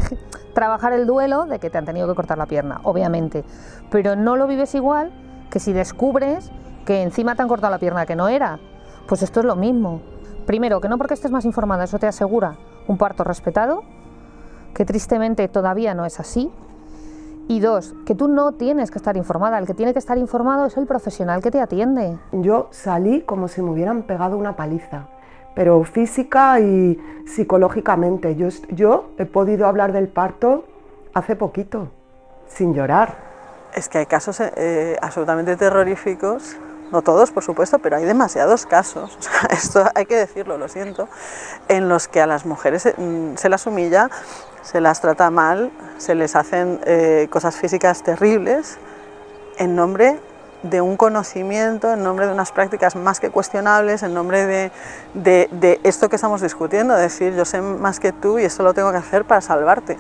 S9: trabajar el duelo de que te han tenido que cortar la pierna, obviamente, pero no lo vives igual que si descubres que encima te han cortado la pierna que no era. Pues esto es lo mismo. Primero, que no porque estés más informada eso te asegura un parto respetado, que tristemente todavía no es así. Y dos, que tú no tienes que estar informada, el que tiene que estar informado es el profesional que te atiende.
S1: Yo salí como si me hubieran pegado una paliza, pero física y psicológicamente. Yo he podido hablar del parto hace poquito, sin llorar.
S2: Es que hay casos absolutamente terroríficos, no todos por supuesto, pero hay demasiados casos, esto hay que decirlo, lo siento, en los que a las mujeres se las humilla, se las trata mal, se les hacen cosas físicas terribles en nombre de un conocimiento, en nombre de unas prácticas más que cuestionables, en nombre de esto que estamos discutiendo, decir yo sé más que tú y esto lo tengo que hacer para salvarte.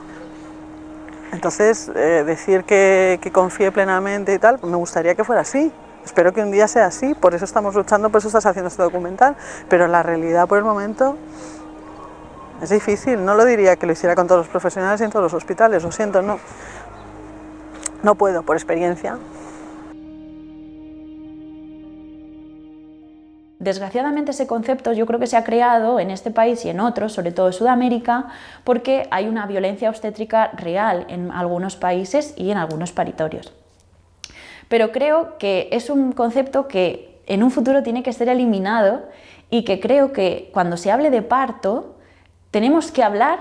S2: Entonces, decir que confíe plenamente y tal, me gustaría que fuera así. Espero que un día sea así, por eso estamos luchando, por eso estás haciendo este documental, pero la realidad por el momento es difícil. No lo diría que lo hiciera con todos los profesionales y en todos los hospitales, lo siento, no. No puedo, por experiencia.
S7: Desgraciadamente ese concepto yo creo que se ha creado en este país y en otros, sobre todo en Sudamérica, porque hay una violencia obstétrica real en algunos países y en algunos paritorios. Pero creo que es un concepto que en un futuro tiene que ser eliminado y que creo que cuando se hable de parto tenemos que hablar,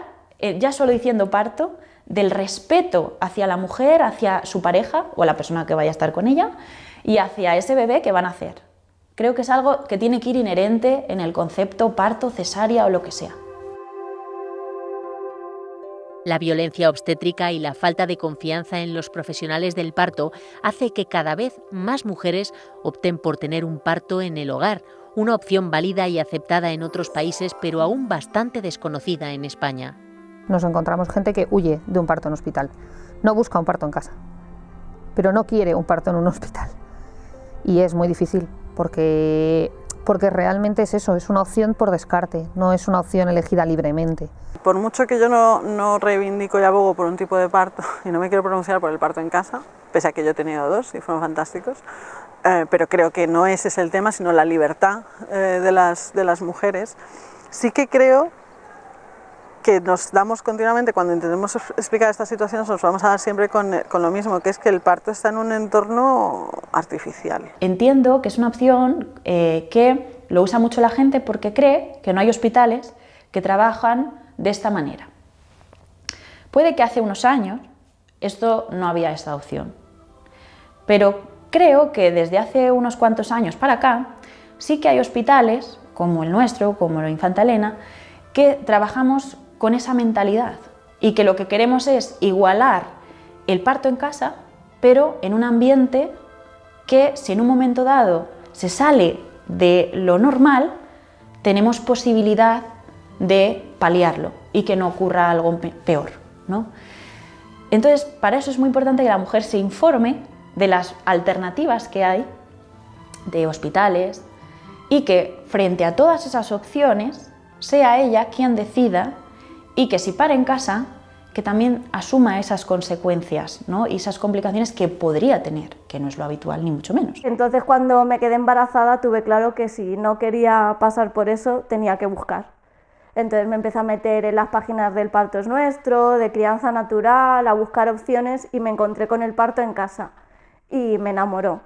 S7: ya solo diciendo parto, del respeto hacia la mujer, hacia su pareja o la persona que vaya a estar con ella y hacia ese bebé que van a hacer. Creo que es algo que tiene que ir inherente en el concepto parto, cesárea o lo que sea.
S6: La violencia obstétrica y la falta de confianza en los profesionales del parto hace que cada vez más mujeres opten por tener un parto en el hogar, una opción válida y aceptada en otros países, pero aún bastante desconocida en España.
S9: Nos encontramos gente que huye de un parto en hospital, no busca un parto en casa, pero no quiere un parto en un hospital. Y es muy difícil, porque realmente es eso, es una opción por descarte, no es una opción elegida libremente.
S2: Por mucho que yo no reivindico y abogo por un tipo de parto, y no me quiero pronunciar por el parto en casa, pese a que yo he tenido dos y fueron fantásticos, pero creo que no ese es el tema, sino la libertad de las mujeres. Sí que creo que nos damos continuamente, cuando intentemos explicar estas situaciones, nos vamos a dar siempre con lo mismo, que es que el parto está en un entorno artificial.
S7: Entiendo que es una opción que lo usa mucho la gente porque cree que no hay hospitales que trabajan de esta manera. Puede que hace unos años esto no había esta opción, pero creo que desde hace unos cuantos años para acá sí que hay hospitales, como el nuestro, como el Infanta Elena, que trabajamos con esa mentalidad y que lo que queremos es igualar el parto en casa, pero en un ambiente que si en un momento dado se sale de lo normal, tenemos posibilidad de paliarlo y que no ocurra algo peor, ¿no? Entonces, para eso es muy importante que la mujer se informe de las alternativas que hay de hospitales y que frente a todas esas opciones sea ella quien decida y que si para en casa, que también asuma esas consecuencias, ¿no? Y esas complicaciones que podría tener, que no es lo habitual ni mucho menos.
S13: Entonces cuando me quedé embarazada tuve claro que si no quería pasar por eso tenía que buscar. Entonces me empecé a meter en las páginas del Parto es Nuestro, de crianza natural, a buscar opciones y me encontré con el parto en casa y me enamoró.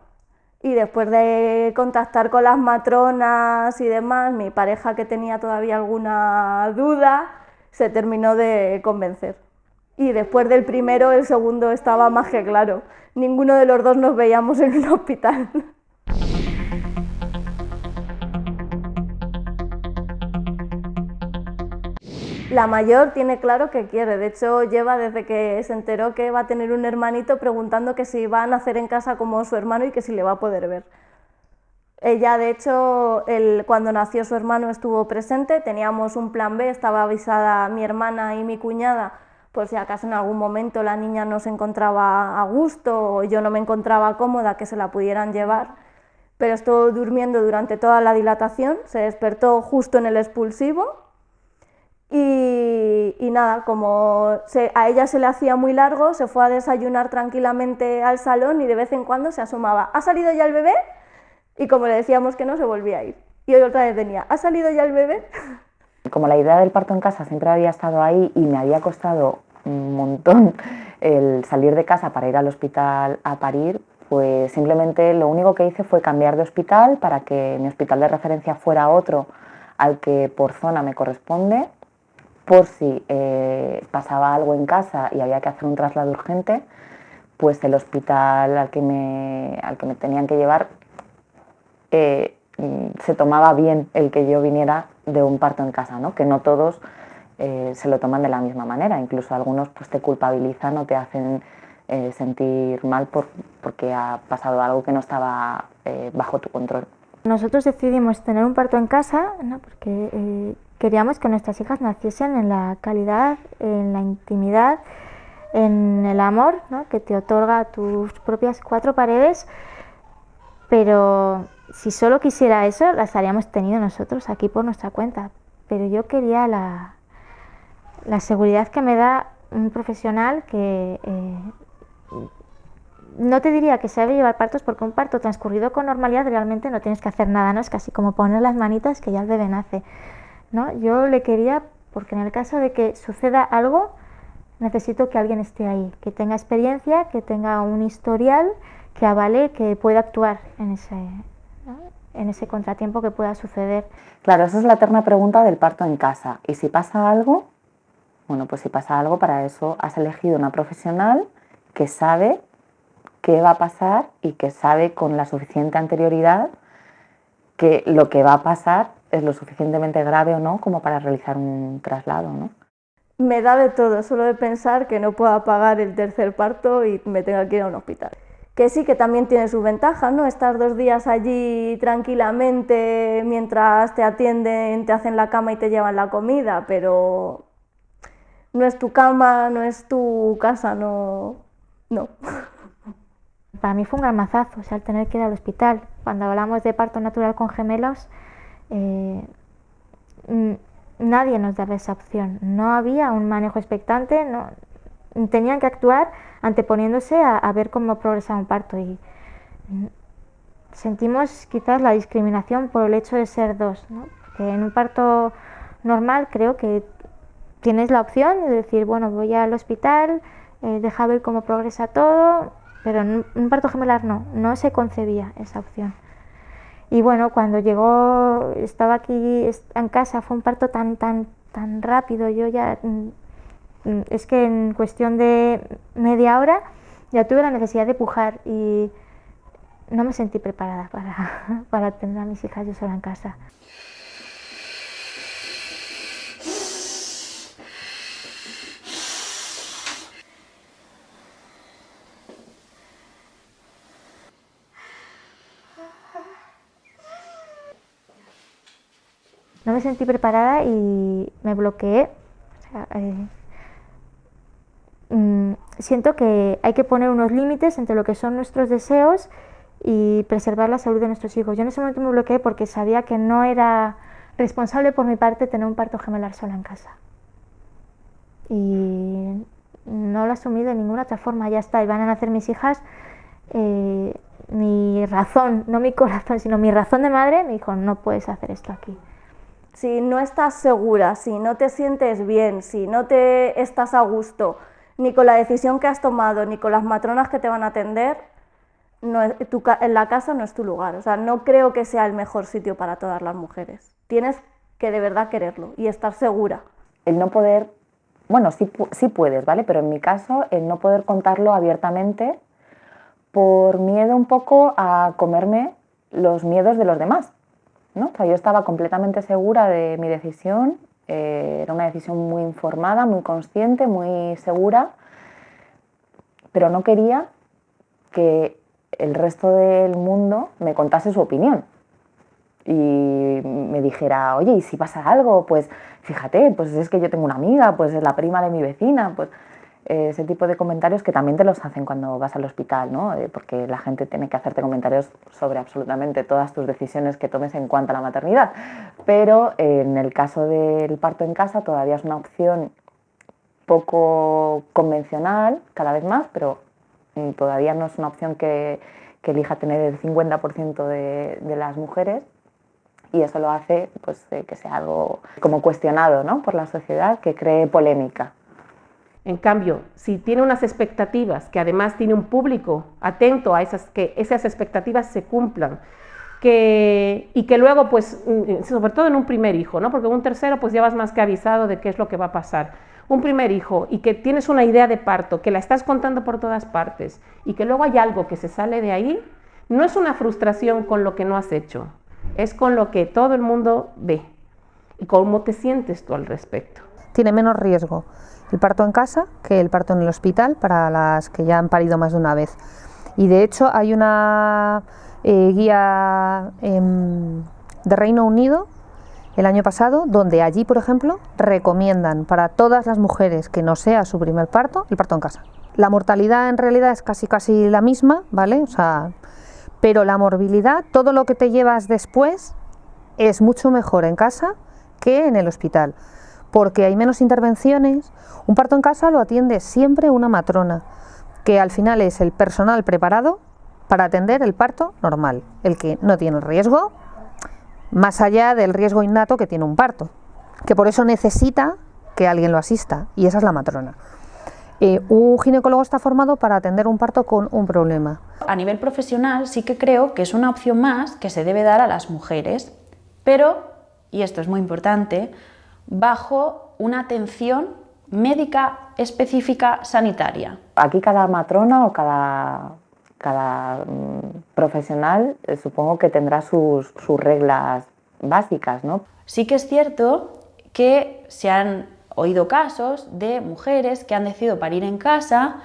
S13: Y después de contactar con las matronas y demás, mi pareja, que tenía todavía alguna duda, se terminó de convencer. Y después del primero, el segundo estaba más que claro. Ninguno de los dos nos veíamos en un hospital. La mayor tiene claro que quiere, de hecho lleva desde que se enteró que va a tener un hermanito preguntando que si va a nacer en casa como su hermano y que si le va a poder ver. Ella, de hecho, cuando nació su hermano estuvo presente, teníamos un plan B, estaba avisada mi hermana y mi cuñada, por si acaso en algún momento la niña no se encontraba a gusto o yo no me encontraba cómoda, que se la pudieran llevar, pero estuvo durmiendo durante toda la dilatación, se despertó justo en el expulsivo. Y nada, como a ella se le hacía muy largo, se fue a desayunar tranquilamente al salón y de vez en cuando se asomaba, ¿ha salido ya el bebé? Y como le decíamos que no, se volvía a ir. Y hoy otra vez venía, ¿ha salido ya el bebé?
S3: Como la idea del parto en casa siempre había estado ahí y me había costado un montón el salir de casa para ir al hospital a parir, pues simplemente lo único que hice fue cambiar de hospital para que mi hospital de referencia fuera otro al que por zona me corresponde, por si pasaba algo en casa y había que hacer un traslado urgente, pues el hospital al que me tenían que llevar se tomaba bien el que yo viniera de un parto en casa, ¿no? Que no todos se lo toman de la misma manera, incluso algunos pues te culpabilizan o te hacen sentir mal porque ha pasado algo que no estaba bajo tu control.
S4: Nosotros decidimos tener un parto en casa, ¿no? Porque queríamos que nuestras hijas naciesen en la calidad, en la intimidad, en el amor, ¿no? Que te otorga tus propias cuatro paredes, pero si solo quisiera eso, las habríamos tenido nosotros aquí por nuestra cuenta. Pero yo quería la seguridad que me da un profesional que no te diría que sabe llevar partos, porque un parto transcurrido con normalidad realmente no tienes que hacer nada, ¿no? Es casi como poner las manitas que ya el bebé nace, ¿no? Yo le quería porque en el caso de que suceda algo, necesito que alguien esté ahí, que tenga experiencia, que tenga un historial, que avale, que pueda actuar en ese contratiempo que pueda suceder.
S3: Claro, esa es la eterna pregunta del parto en casa. ¿Y si pasa algo? Bueno, pues si pasa algo, para eso has elegido una profesional que sabe qué va a pasar y que sabe con la suficiente anterioridad que lo que va a pasar es lo suficientemente grave o no como para realizar un traslado, ¿no?
S13: Me da de todo, solo de pensar que no pueda pagar el tercer parto y me tenga que ir a un hospital. Que sí, que también tiene sus ventajas, ¿no? Estar 2 días allí tranquilamente mientras te atienden, te hacen la cama y te llevan la comida, pero no es tu cama, no es tu casa, no.
S4: Para mí fue un gran mazazo, o sea, el tener que ir al hospital. Cuando hablamos de parto natural con gemelos, nadie nos daba esa opción. No había un manejo expectante, no, tenían que actuar anteponiéndose a ver cómo progresaba un parto. Y sentimos quizás la discriminación por el hecho de ser 2, ¿no? Porque en un parto normal creo que tienes la opción de decir, bueno, voy al hospital, deja ver cómo progresa todo, pero en un parto gemelar no se concebía esa opción. Y bueno, cuando llegó, estaba aquí en casa, fue un parto tan rápido, yo ya, es que en cuestión de media hora ya tuve la necesidad de pujar y no me sentí preparada para tener a mis hijas yo sola en casa. No me sentí preparada y me bloqueé. O sea, siento que hay que poner unos límites entre lo que son nuestros deseos y preservar la salud de nuestros hijos. Yo en ese momento me bloqueé porque sabía que no era responsable por mi parte tener un parto gemelar sola en casa. Y no lo asumí de ninguna otra forma, ya está, iban a nacer mis hijas. Mi razón, no mi corazón, sino mi razón de madre me dijo, no puedes hacer esto aquí.
S13: Si no estás segura, si no te sientes bien, si no te estás a gusto, ni con la decisión que has tomado, ni con las matronas que te van a atender, en la casa no es tu lugar. O sea, no creo que sea el mejor sitio para todas las mujeres. Tienes que de verdad quererlo y estar segura.
S3: El no poder bueno, sí puedes, ¿vale? Pero en mi caso, el no poder contarlo abiertamente por miedo un poco a comerme los miedos de los demás, ¿no? O sea, yo estaba completamente segura de mi decisión, era una decisión muy informada, muy consciente, muy segura, pero no quería que el resto del mundo me contase su opinión y me dijera, oye, ¿y si pasa algo? Pues fíjate, pues es que yo tengo una amiga, pues es la prima de mi vecina, pues ese tipo de comentarios que también te los hacen cuando vas al hospital, ¿no? Porque la gente tiene que hacerte comentarios sobre absolutamente todas tus decisiones que tomes en cuanto a la maternidad, pero en el caso del parto en casa todavía es una opción poco convencional, cada vez más, pero todavía no es una opción que elija tener el 50% de las mujeres, y eso lo hace pues, que sea algo como cuestionado, ¿no? Por la sociedad, que cree polémica.
S5: En cambio, si tiene unas expectativas, que además tiene un público atento a que esas expectativas se cumplan, y que luego, pues, sobre todo en un primer hijo, ¿no? Porque en un tercero, pues ya vas más que avisado de qué es lo que va a pasar. Un primer hijo, y que tienes una idea de parto, que la estás contando por todas partes, y que luego hay algo que se sale de ahí, no es una frustración con lo que no has hecho, es con lo que todo el mundo ve, y cómo te sientes tú al respecto.
S9: Tiene menos riesgo el parto en casa que el parto en el hospital para las que ya han parido más de una vez. Y de hecho hay una guía de Reino Unido el año pasado, donde allí, por ejemplo, recomiendan para todas las mujeres que no sea su primer parto, el parto en casa. La mortalidad en realidad es casi la misma, ¿vale? O sea, pero la morbilidad, todo lo que te llevas después, es mucho mejor en casa que en el hospital, porque hay menos intervenciones. Un parto en casa lo atiende siempre una matrona, que al final es el personal preparado para atender el parto normal, el que no tiene riesgo, más allá del riesgo innato que tiene un parto, que por eso necesita que alguien lo asista, y esa es la matrona. Un ginecólogo está formado para atender un parto con un problema.
S7: A nivel profesional sí que creo que es una opción más que se debe dar a las mujeres, pero, y esto es muy importante, bajo una atención médica específica sanitaria.
S3: Aquí cada matrona o cada profesional supongo que tendrá sus reglas básicas, ¿no?
S7: Sí que es cierto que se han oído casos de mujeres que han decidido parir en casa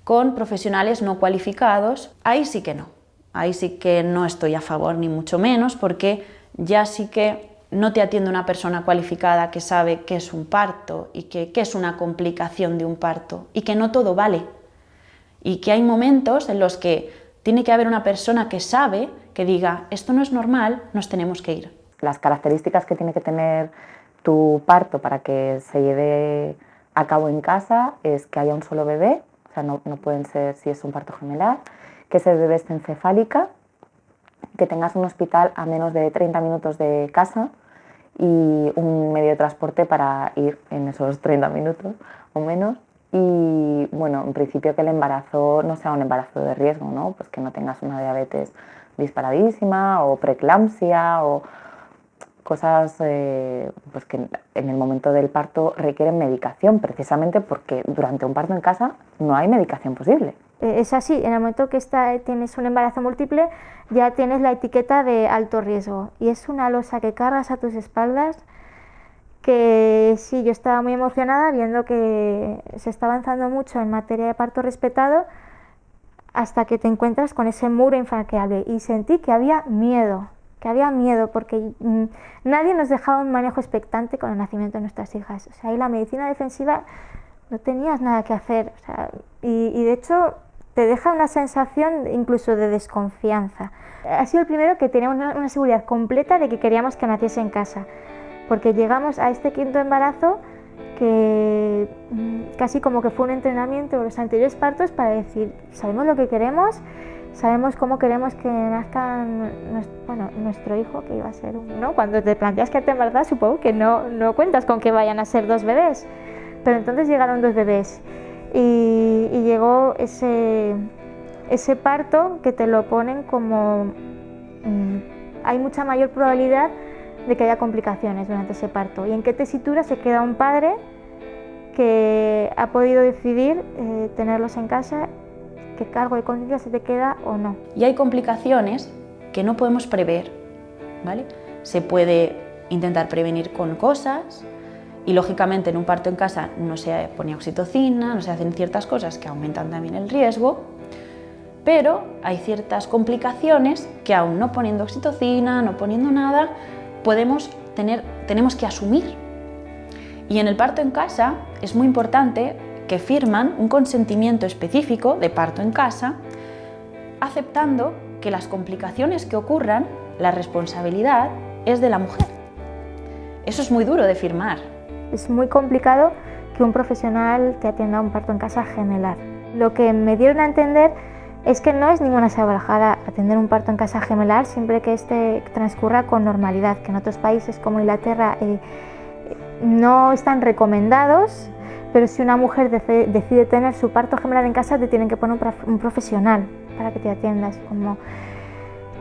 S7: con profesionales no cualificados. Ahí sí que no. Ahí sí que no estoy a favor, ni mucho menos, porque ya sí que no te atiende una persona cualificada que sabe qué es un parto y qué es una complicación de un parto, y que no todo vale. Y que hay momentos en los que tiene que haber una persona que sabe, que diga, esto no es normal, nos tenemos que ir.
S3: Las características que tiene que tener tu parto para que se lleve a cabo en casa es que haya un solo bebé, o sea, no pueden ser si es un parto gemelar, que ese bebé esté encefálica, que tengas un hospital a menos de 30 minutos de casa y un medio de transporte para ir en esos 30 minutos o menos. Y bueno, en principio que el embarazo no sea un embarazo de riesgo, ¿no? Pues que no tengas una diabetes disparadísima o preeclampsia o cosas pues que en el momento del parto requieren medicación, precisamente porque durante un parto en casa no hay medicación posible.
S4: Es así, en el momento que tienes un embarazo múltiple ya tienes la etiqueta de alto riesgo, y es una losa que cargas a tus espaldas, que sí, yo estaba muy emocionada viendo que se está avanzando mucho en materia de parto respetado, hasta que te encuentras con ese muro infranqueable, y sentí que había miedo, porque nadie nos dejaba un manejo expectante con el nacimiento de nuestras hijas. O sea, ahí la medicina defensiva no tenías nada que hacer, o sea, y de hecho te deja una sensación incluso de desconfianza. Ha sido el primero que teníamos una seguridad completa de que queríamos que naciese en casa, porque llegamos a este quinto embarazo que casi como que fue un entrenamiento de los anteriores partos para decir, sabemos lo que queremos, sabemos cómo queremos que nazca nuestro hijo, que iba a ser ¿no? Cuando te planteas que te embarazas, supongo que no cuentas con que vayan a ser 2 bebés, pero entonces llegaron 2 bebés y llegó ese parto que te lo ponen como hay mucha mayor probabilidad de que haya complicaciones durante ese parto. ¿Y en qué tesitura se queda un padre que ha podido decidir tenerlos en casa, qué cargo de conciencia se te queda o no.
S7: Y hay complicaciones que no podemos prever, ¿vale? Se puede intentar prevenir con cosas y lógicamente en un parto en casa no se pone oxitocina, no se hacen ciertas cosas que aumentan también el riesgo, pero hay ciertas complicaciones que aún no poniendo oxitocina, no poniendo nada, tenemos que asumir. Y en el parto en casa es muy importante que firman un consentimiento específico de parto en casa, aceptando que las complicaciones que ocurran, la responsabilidad es de la mujer. Eso es muy duro de firmar.
S4: Es muy complicado que un profesional te atienda un parto en casa gemelar. Lo que me dieron a entender es que no es ninguna salvajada atender un parto en casa gemelar siempre que este transcurra con normalidad, que en otros países como Inglaterra no están recomendados, pero si una mujer decide tener su parto gemelar en casa te tienen que poner un profesional para que te atiendas, como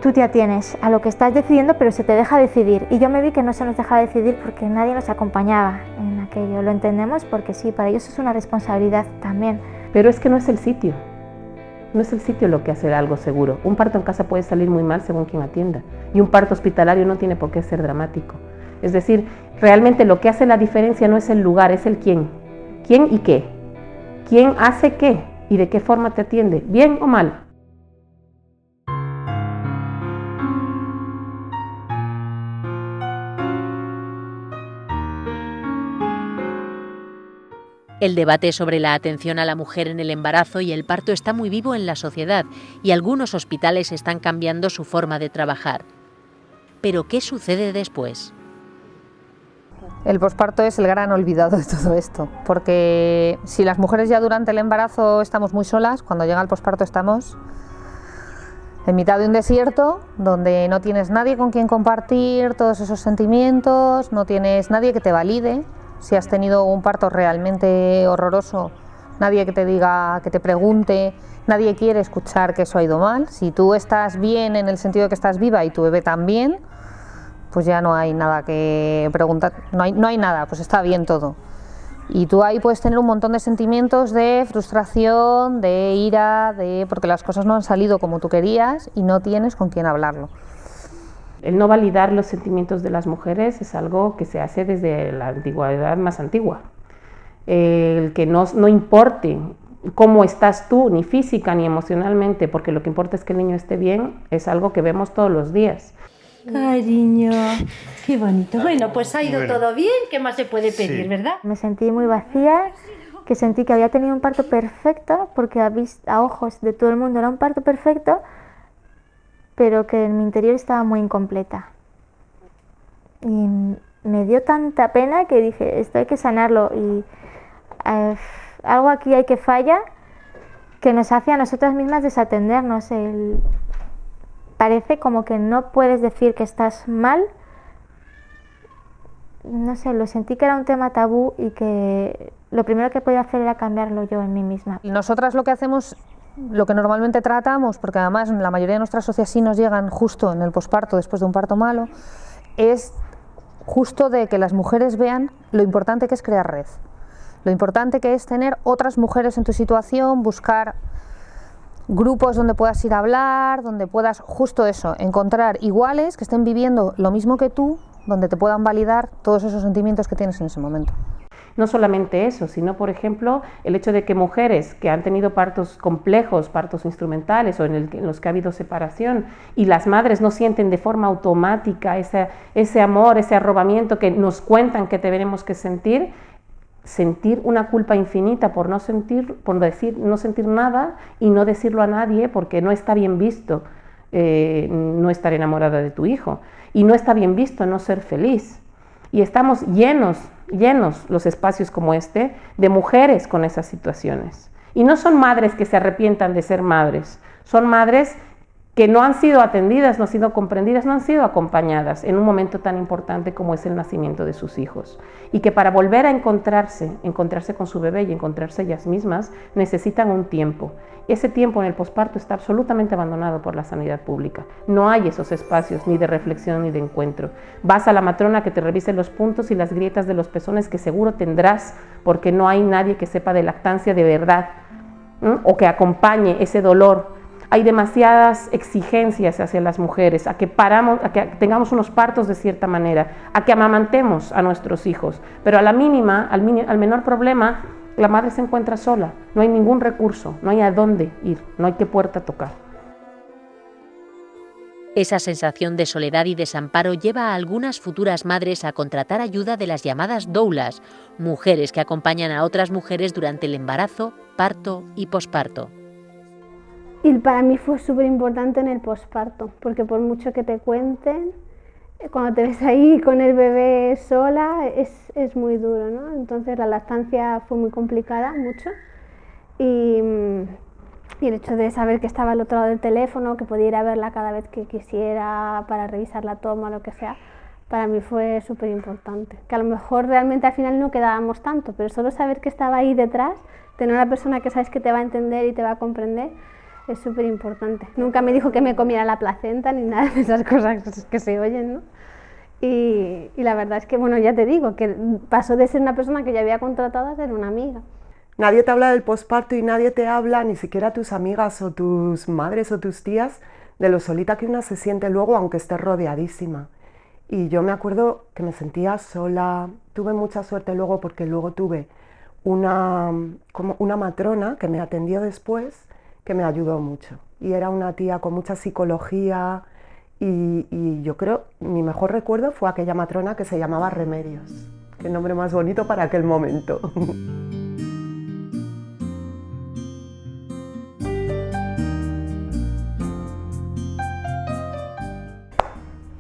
S4: tú te atienes a lo que estás decidiendo, pero se te deja decidir. Y yo me vi que no se nos dejaba decidir porque nadie nos acompañaba en aquello. Lo entendemos porque sí, para ellos es una responsabilidad también.
S5: Pero es que no es el sitio. No es el sitio lo que hace algo seguro. Un parto en casa puede salir muy mal según quien atienda. Y un parto hospitalario no tiene por qué ser dramático. Es decir, realmente lo que hace la diferencia no es el lugar, es el quién. ¿Quién y qué? ¿Quién hace qué? ¿Y de qué forma te atiende? ¿Bien o mal?
S6: El debate sobre la atención a la mujer en el embarazo y el parto está muy vivo en la sociedad y algunos hospitales están cambiando su forma de trabajar. Pero ¿qué sucede después?
S9: El posparto es el gran olvidado de todo esto, porque si las mujeres ya durante el embarazo estamos muy solas, cuando llega el posparto estamos en mitad de un desierto donde no tienes nadie con quien compartir todos esos sentimientos, no tienes nadie que te valide. Si has tenido un parto realmente horroroso, nadie que te diga, que te pregunte, nadie quiere escuchar que eso ha ido mal. Si tú estás bien en el sentido de que estás viva y tu bebé también, pues ya no hay nada que preguntar, no hay nada, pues está bien todo. Y tú ahí puedes tener un montón de sentimientos de frustración, de ira, porque las cosas no han salido como tú querías y no tienes con quién hablarlo.
S5: El no validar los sentimientos de las mujeres es algo que se hace desde la antigüedad más antigua. El que no importe cómo estás tú, ni física ni emocionalmente, porque lo que importa es que el niño esté bien, es algo que vemos todos los días.
S14: Cariño, qué bonito. Bueno, pues ha ido todo bien, ¿qué más se puede pedir, verdad?
S4: Me sentí muy vacía, que sentí que había tenido un parto perfecto, porque a ojos de todo el mundo era un parto perfecto, pero que en mi interior estaba muy incompleta. Y me dio tanta pena que dije, esto hay que sanarlo y algo aquí hay que falla que nos hace a nosotras mismas desatendernos. Parece como que no puedes decir que estás mal. No sé, lo sentí que era un tema tabú y que lo primero que podía hacer era cambiarlo yo en mí misma.
S9: Nosotras lo que hacemos, lo que normalmente tratamos, porque además la mayoría de nuestras socias sí nos llegan justo en el posparto, después de un parto malo, es justo de que las mujeres vean lo importante que es crear red, lo importante que es tener otras mujeres en tu situación, buscar grupos donde puedas ir a hablar, donde puedas justo eso, encontrar iguales que estén viviendo lo mismo que tú, donde te puedan validar todos esos sentimientos que tienes en ese momento.
S5: No solamente eso, sino, por ejemplo, el hecho de que mujeres que han tenido partos complejos, partos instrumentales o en los que ha habido separación, y las madres no sienten de forma automática ese amor, ese arrobamiento que nos cuentan que tenemos que sentir una culpa infinita por no sentir nada y no decirlo a nadie porque no está bien visto no estar enamorada de tu hijo y no está bien visto no ser feliz. Y estamos llenos los espacios como este de mujeres con esas situaciones. Y no son madres que se arrepientan de ser madres, son madres que no han sido atendidas, no han sido comprendidas, no han sido acompañadas en un momento tan importante como es el nacimiento de sus hijos. Y que para volver a encontrarse con su bebé y encontrarse ellas mismas, necesitan un tiempo. Ese tiempo en el posparto está absolutamente abandonado por la sanidad pública. No hay esos espacios ni de reflexión ni de encuentro. Vas a la matrona que te revise los puntos y las grietas de los pezones que seguro tendrás, porque no hay nadie que sepa de lactancia de verdad, o que acompañe ese dolor. Hay demasiadas exigencias hacia las mujeres, a que tengamos unos partos de cierta manera, a que amamantemos a nuestros hijos, pero a la mínima, al menor problema, la madre se encuentra sola, no hay ningún recurso, no hay a dónde ir, no hay qué puerta tocar.
S6: Esa sensación de soledad y desamparo lleva a algunas futuras madres a contratar ayuda de las llamadas doulas, mujeres que acompañan a otras mujeres durante el embarazo, parto y posparto.
S10: Y para mí fue súper importante en el posparto, porque por mucho que te cuenten, cuando te ves ahí con el bebé sola es muy duro, ¿no? Entonces la lactancia fue muy complicada, mucho, y el hecho de saber que estaba al otro lado del teléfono, que podía ir a verla cada vez que quisiera para revisar la toma o lo que sea, para mí fue súper importante. Que a lo mejor realmente al final no quedábamos tanto, pero solo saber que estaba ahí detrás, tener una persona que sabes que te va a entender y te va a comprender, es súper importante. Nunca me dijo que me comiera la placenta ni nada de esas cosas que se oyen, ¿no? Y la verdad es que, bueno, ya te digo, que pasó de ser una persona que ya había contratado a ser una amiga.
S1: Nadie te habla del posparto y nadie te habla, ni siquiera tus amigas o tus madres o tus tías, de lo solita que una se siente luego, aunque esté rodeadísima. Y yo me acuerdo que me sentía sola, tuve mucha suerte luego porque luego tuve una matrona que me atendió después, que me ayudó mucho, y era una tía con mucha psicología, y yo creo, mi mejor recuerdo fue aquella matrona que se llamaba Remedios, qué nombre más bonito para aquel momento.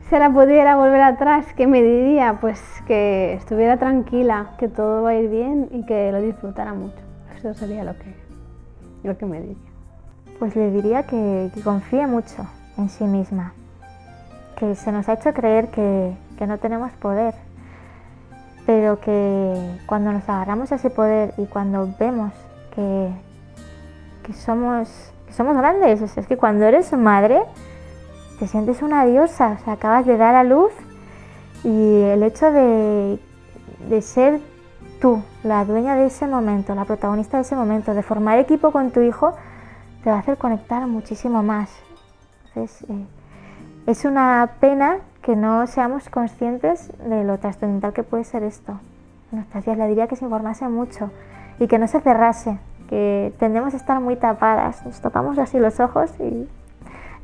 S10: Si ahora pudiera volver atrás, ¿qué me diría? Pues que estuviera tranquila, que todo va a ir bien y que lo disfrutara mucho. Eso sería lo que me diría.
S4: Pues le diría que confíe mucho en sí misma, que se nos ha hecho creer que no tenemos poder, pero que cuando nos agarramos a ese poder y cuando vemos que somos grandes, o sea, es que cuando eres madre te sientes una diosa, o sea, acabas de dar a luz y el hecho de ser tú la dueña de ese momento, la protagonista de ese momento, de formar equipo con tu hijo, te va a hacer conectar muchísimo más. Entonces, es una pena que no seamos conscientes de lo trascendental que puede ser esto. En nuestras vidas le diría que se informase mucho y que no se cerrase, que tendemos a estar muy tapadas, nos tocamos así los ojos y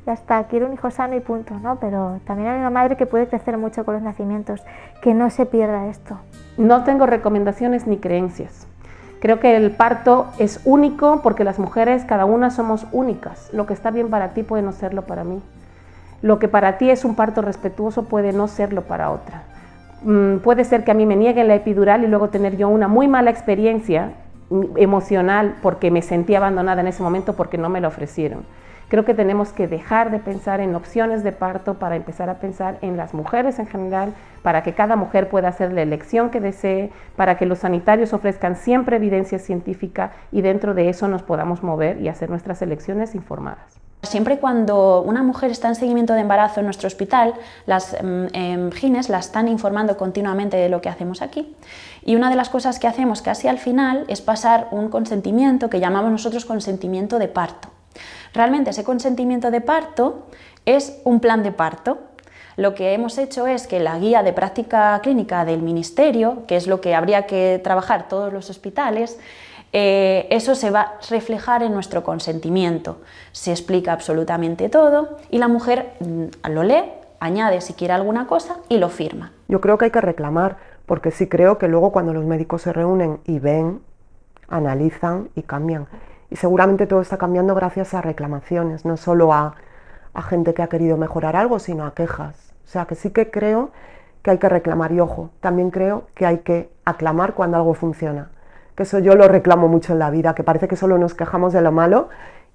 S4: ya está, quiero un hijo sano y punto, ¿no? Pero también hay una madre que puede crecer mucho con los nacimientos, que no se pierda esto.
S5: No tengo recomendaciones ni creencias. Creo que el parto es único porque las mujeres, cada una somos únicas. Lo que está bien para ti puede no serlo para mí. Lo que para ti es un parto respetuoso puede no serlo para otra. Puede ser que a mí me nieguen la epidural y luego tener yo una muy mala experiencia emocional porque me sentí abandonada en ese momento porque no me la ofrecieron. Creo que tenemos que dejar de pensar en opciones de parto para empezar a pensar en las mujeres en general, para que cada mujer pueda hacer la elección que desee, para que los sanitarios ofrezcan siempre evidencia científica y dentro de eso nos podamos mover y hacer nuestras elecciones informadas.
S7: Siempre cuando una mujer está en seguimiento de embarazo en nuestro hospital, las gines la están informando continuamente de lo que hacemos aquí. Y una de las cosas que hacemos casi al final es pasar un consentimiento que llamamos nosotros consentimiento de parto. Realmente ese consentimiento de parto es un plan de parto. Lo que hemos hecho es que la guía de práctica clínica del Ministerio, que es lo que habría que trabajar todos los hospitales, eso se va a reflejar en nuestro consentimiento. Se explica absolutamente todo y la mujer lo lee, añade si quiere alguna cosa y lo firma.
S1: Yo creo que hay que reclamar, porque sí creo que luego cuando los médicos se reúnen y ven, analizan y cambian. Y seguramente todo está cambiando gracias a reclamaciones, no solo a gente que ha querido mejorar algo, sino a quejas. O sea que sí que creo que hay que reclamar y ojo, también creo que hay que aclamar cuando algo funciona. Que eso yo lo reclamo mucho en la vida, que parece que solo nos quejamos de lo malo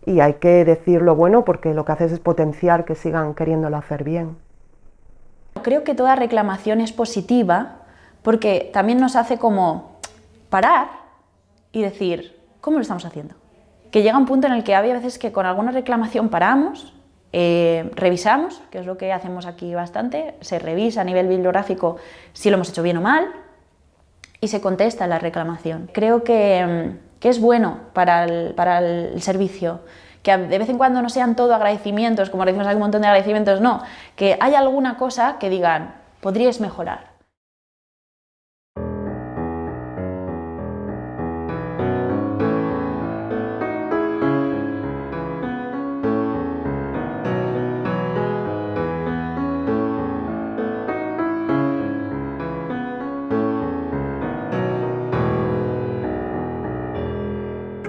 S1: y hay que decir lo bueno porque lo que haces es potenciar que sigan queriéndolo hacer bien.
S7: Creo que toda reclamación es positiva porque también nos hace como parar y decir, ¿cómo lo estamos haciendo? Que llega un punto en el que había veces que con alguna reclamación paramos, revisamos, que es lo que hacemos aquí bastante, se revisa a nivel bibliográfico si lo hemos hecho bien o mal y se contesta la reclamación. Creo que es bueno para el servicio, que de vez en cuando no sean todo agradecimientos, como decimos aquí un montón de agradecimientos, no, que haya alguna cosa que digan, podríais mejorar.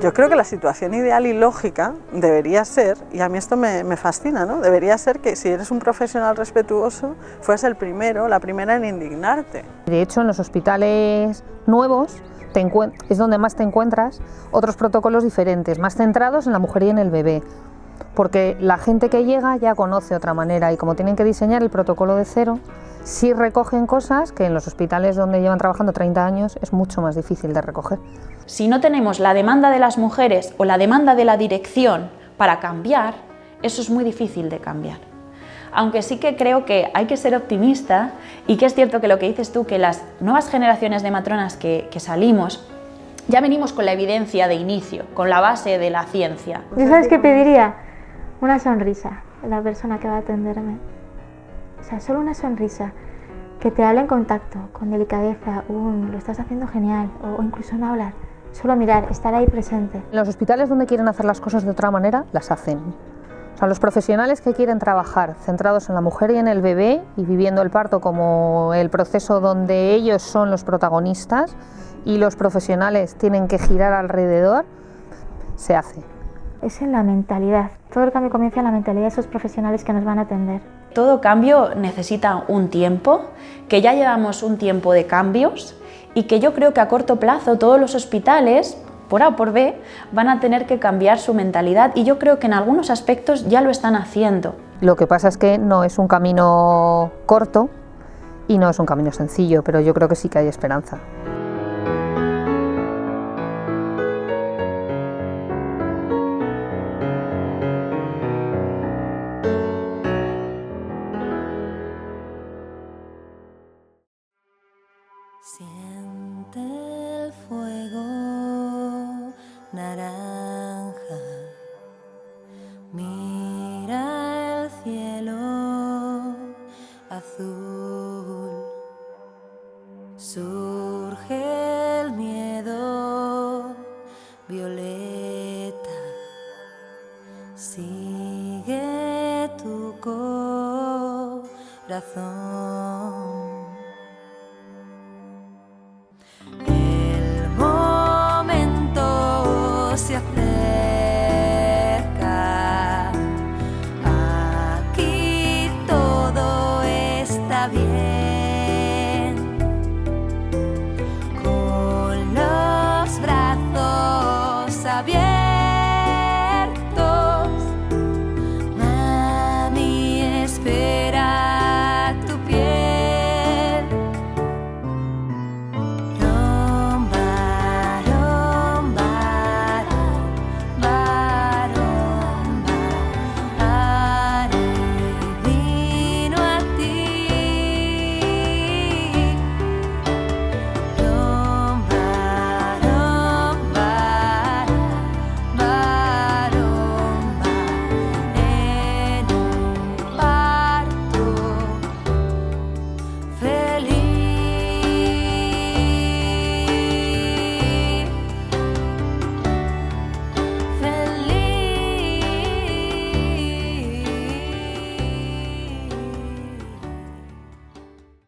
S2: Yo creo que la situación ideal y lógica debería ser, y a mí esto me fascina, ¿no? Debería ser que si eres un profesional respetuoso, fueras el primero, la primera en indignarte.
S9: De hecho, en los hospitales nuevos es donde más te encuentras otros protocolos diferentes, más centrados en la mujer y en el bebé, porque la gente que llega ya conoce otra manera y como tienen que diseñar el protocolo de cero, sí recogen cosas que en los hospitales donde llevan trabajando 30 años es mucho más difícil de recoger.
S7: Si no tenemos la demanda de las mujeres o la demanda de la dirección para cambiar, eso es muy difícil de cambiar. Aunque sí que creo que hay que ser optimista y que es cierto que lo que dices tú, que las nuevas generaciones de matronas que salimos, ya venimos con la evidencia de inicio, con la base de la ciencia.
S4: ¿Yo sabes qué pediría? Una sonrisa a la persona que va a atenderme. O sea, solo una sonrisa. Que te hable en contacto, con delicadeza, lo estás haciendo genial, o incluso no hablar. Solo mirar, estar ahí presente.
S9: En los hospitales donde quieren hacer las cosas de otra manera, las hacen. O sea, los profesionales que quieren trabajar centrados en la mujer y en el bebé y viviendo el parto como el proceso donde ellos son los protagonistas y los profesionales tienen que girar alrededor, se hace.
S4: Es en la mentalidad. Todo el cambio comienza en la mentalidad de esos profesionales que nos van a atender.
S7: Todo cambio necesita un tiempo, que ya llevamos un tiempo de cambios y que yo creo que a corto plazo todos los hospitales, por A o por B, van a tener que cambiar su mentalidad y yo creo que en algunos aspectos ya lo están haciendo.
S9: Lo que pasa es que no es un camino corto y no es un camino sencillo, pero yo creo que sí que hay esperanza.
S15: Siente el fuego naranja, mira el cielo azul, surge el miedo violeta, sigue tu corazón.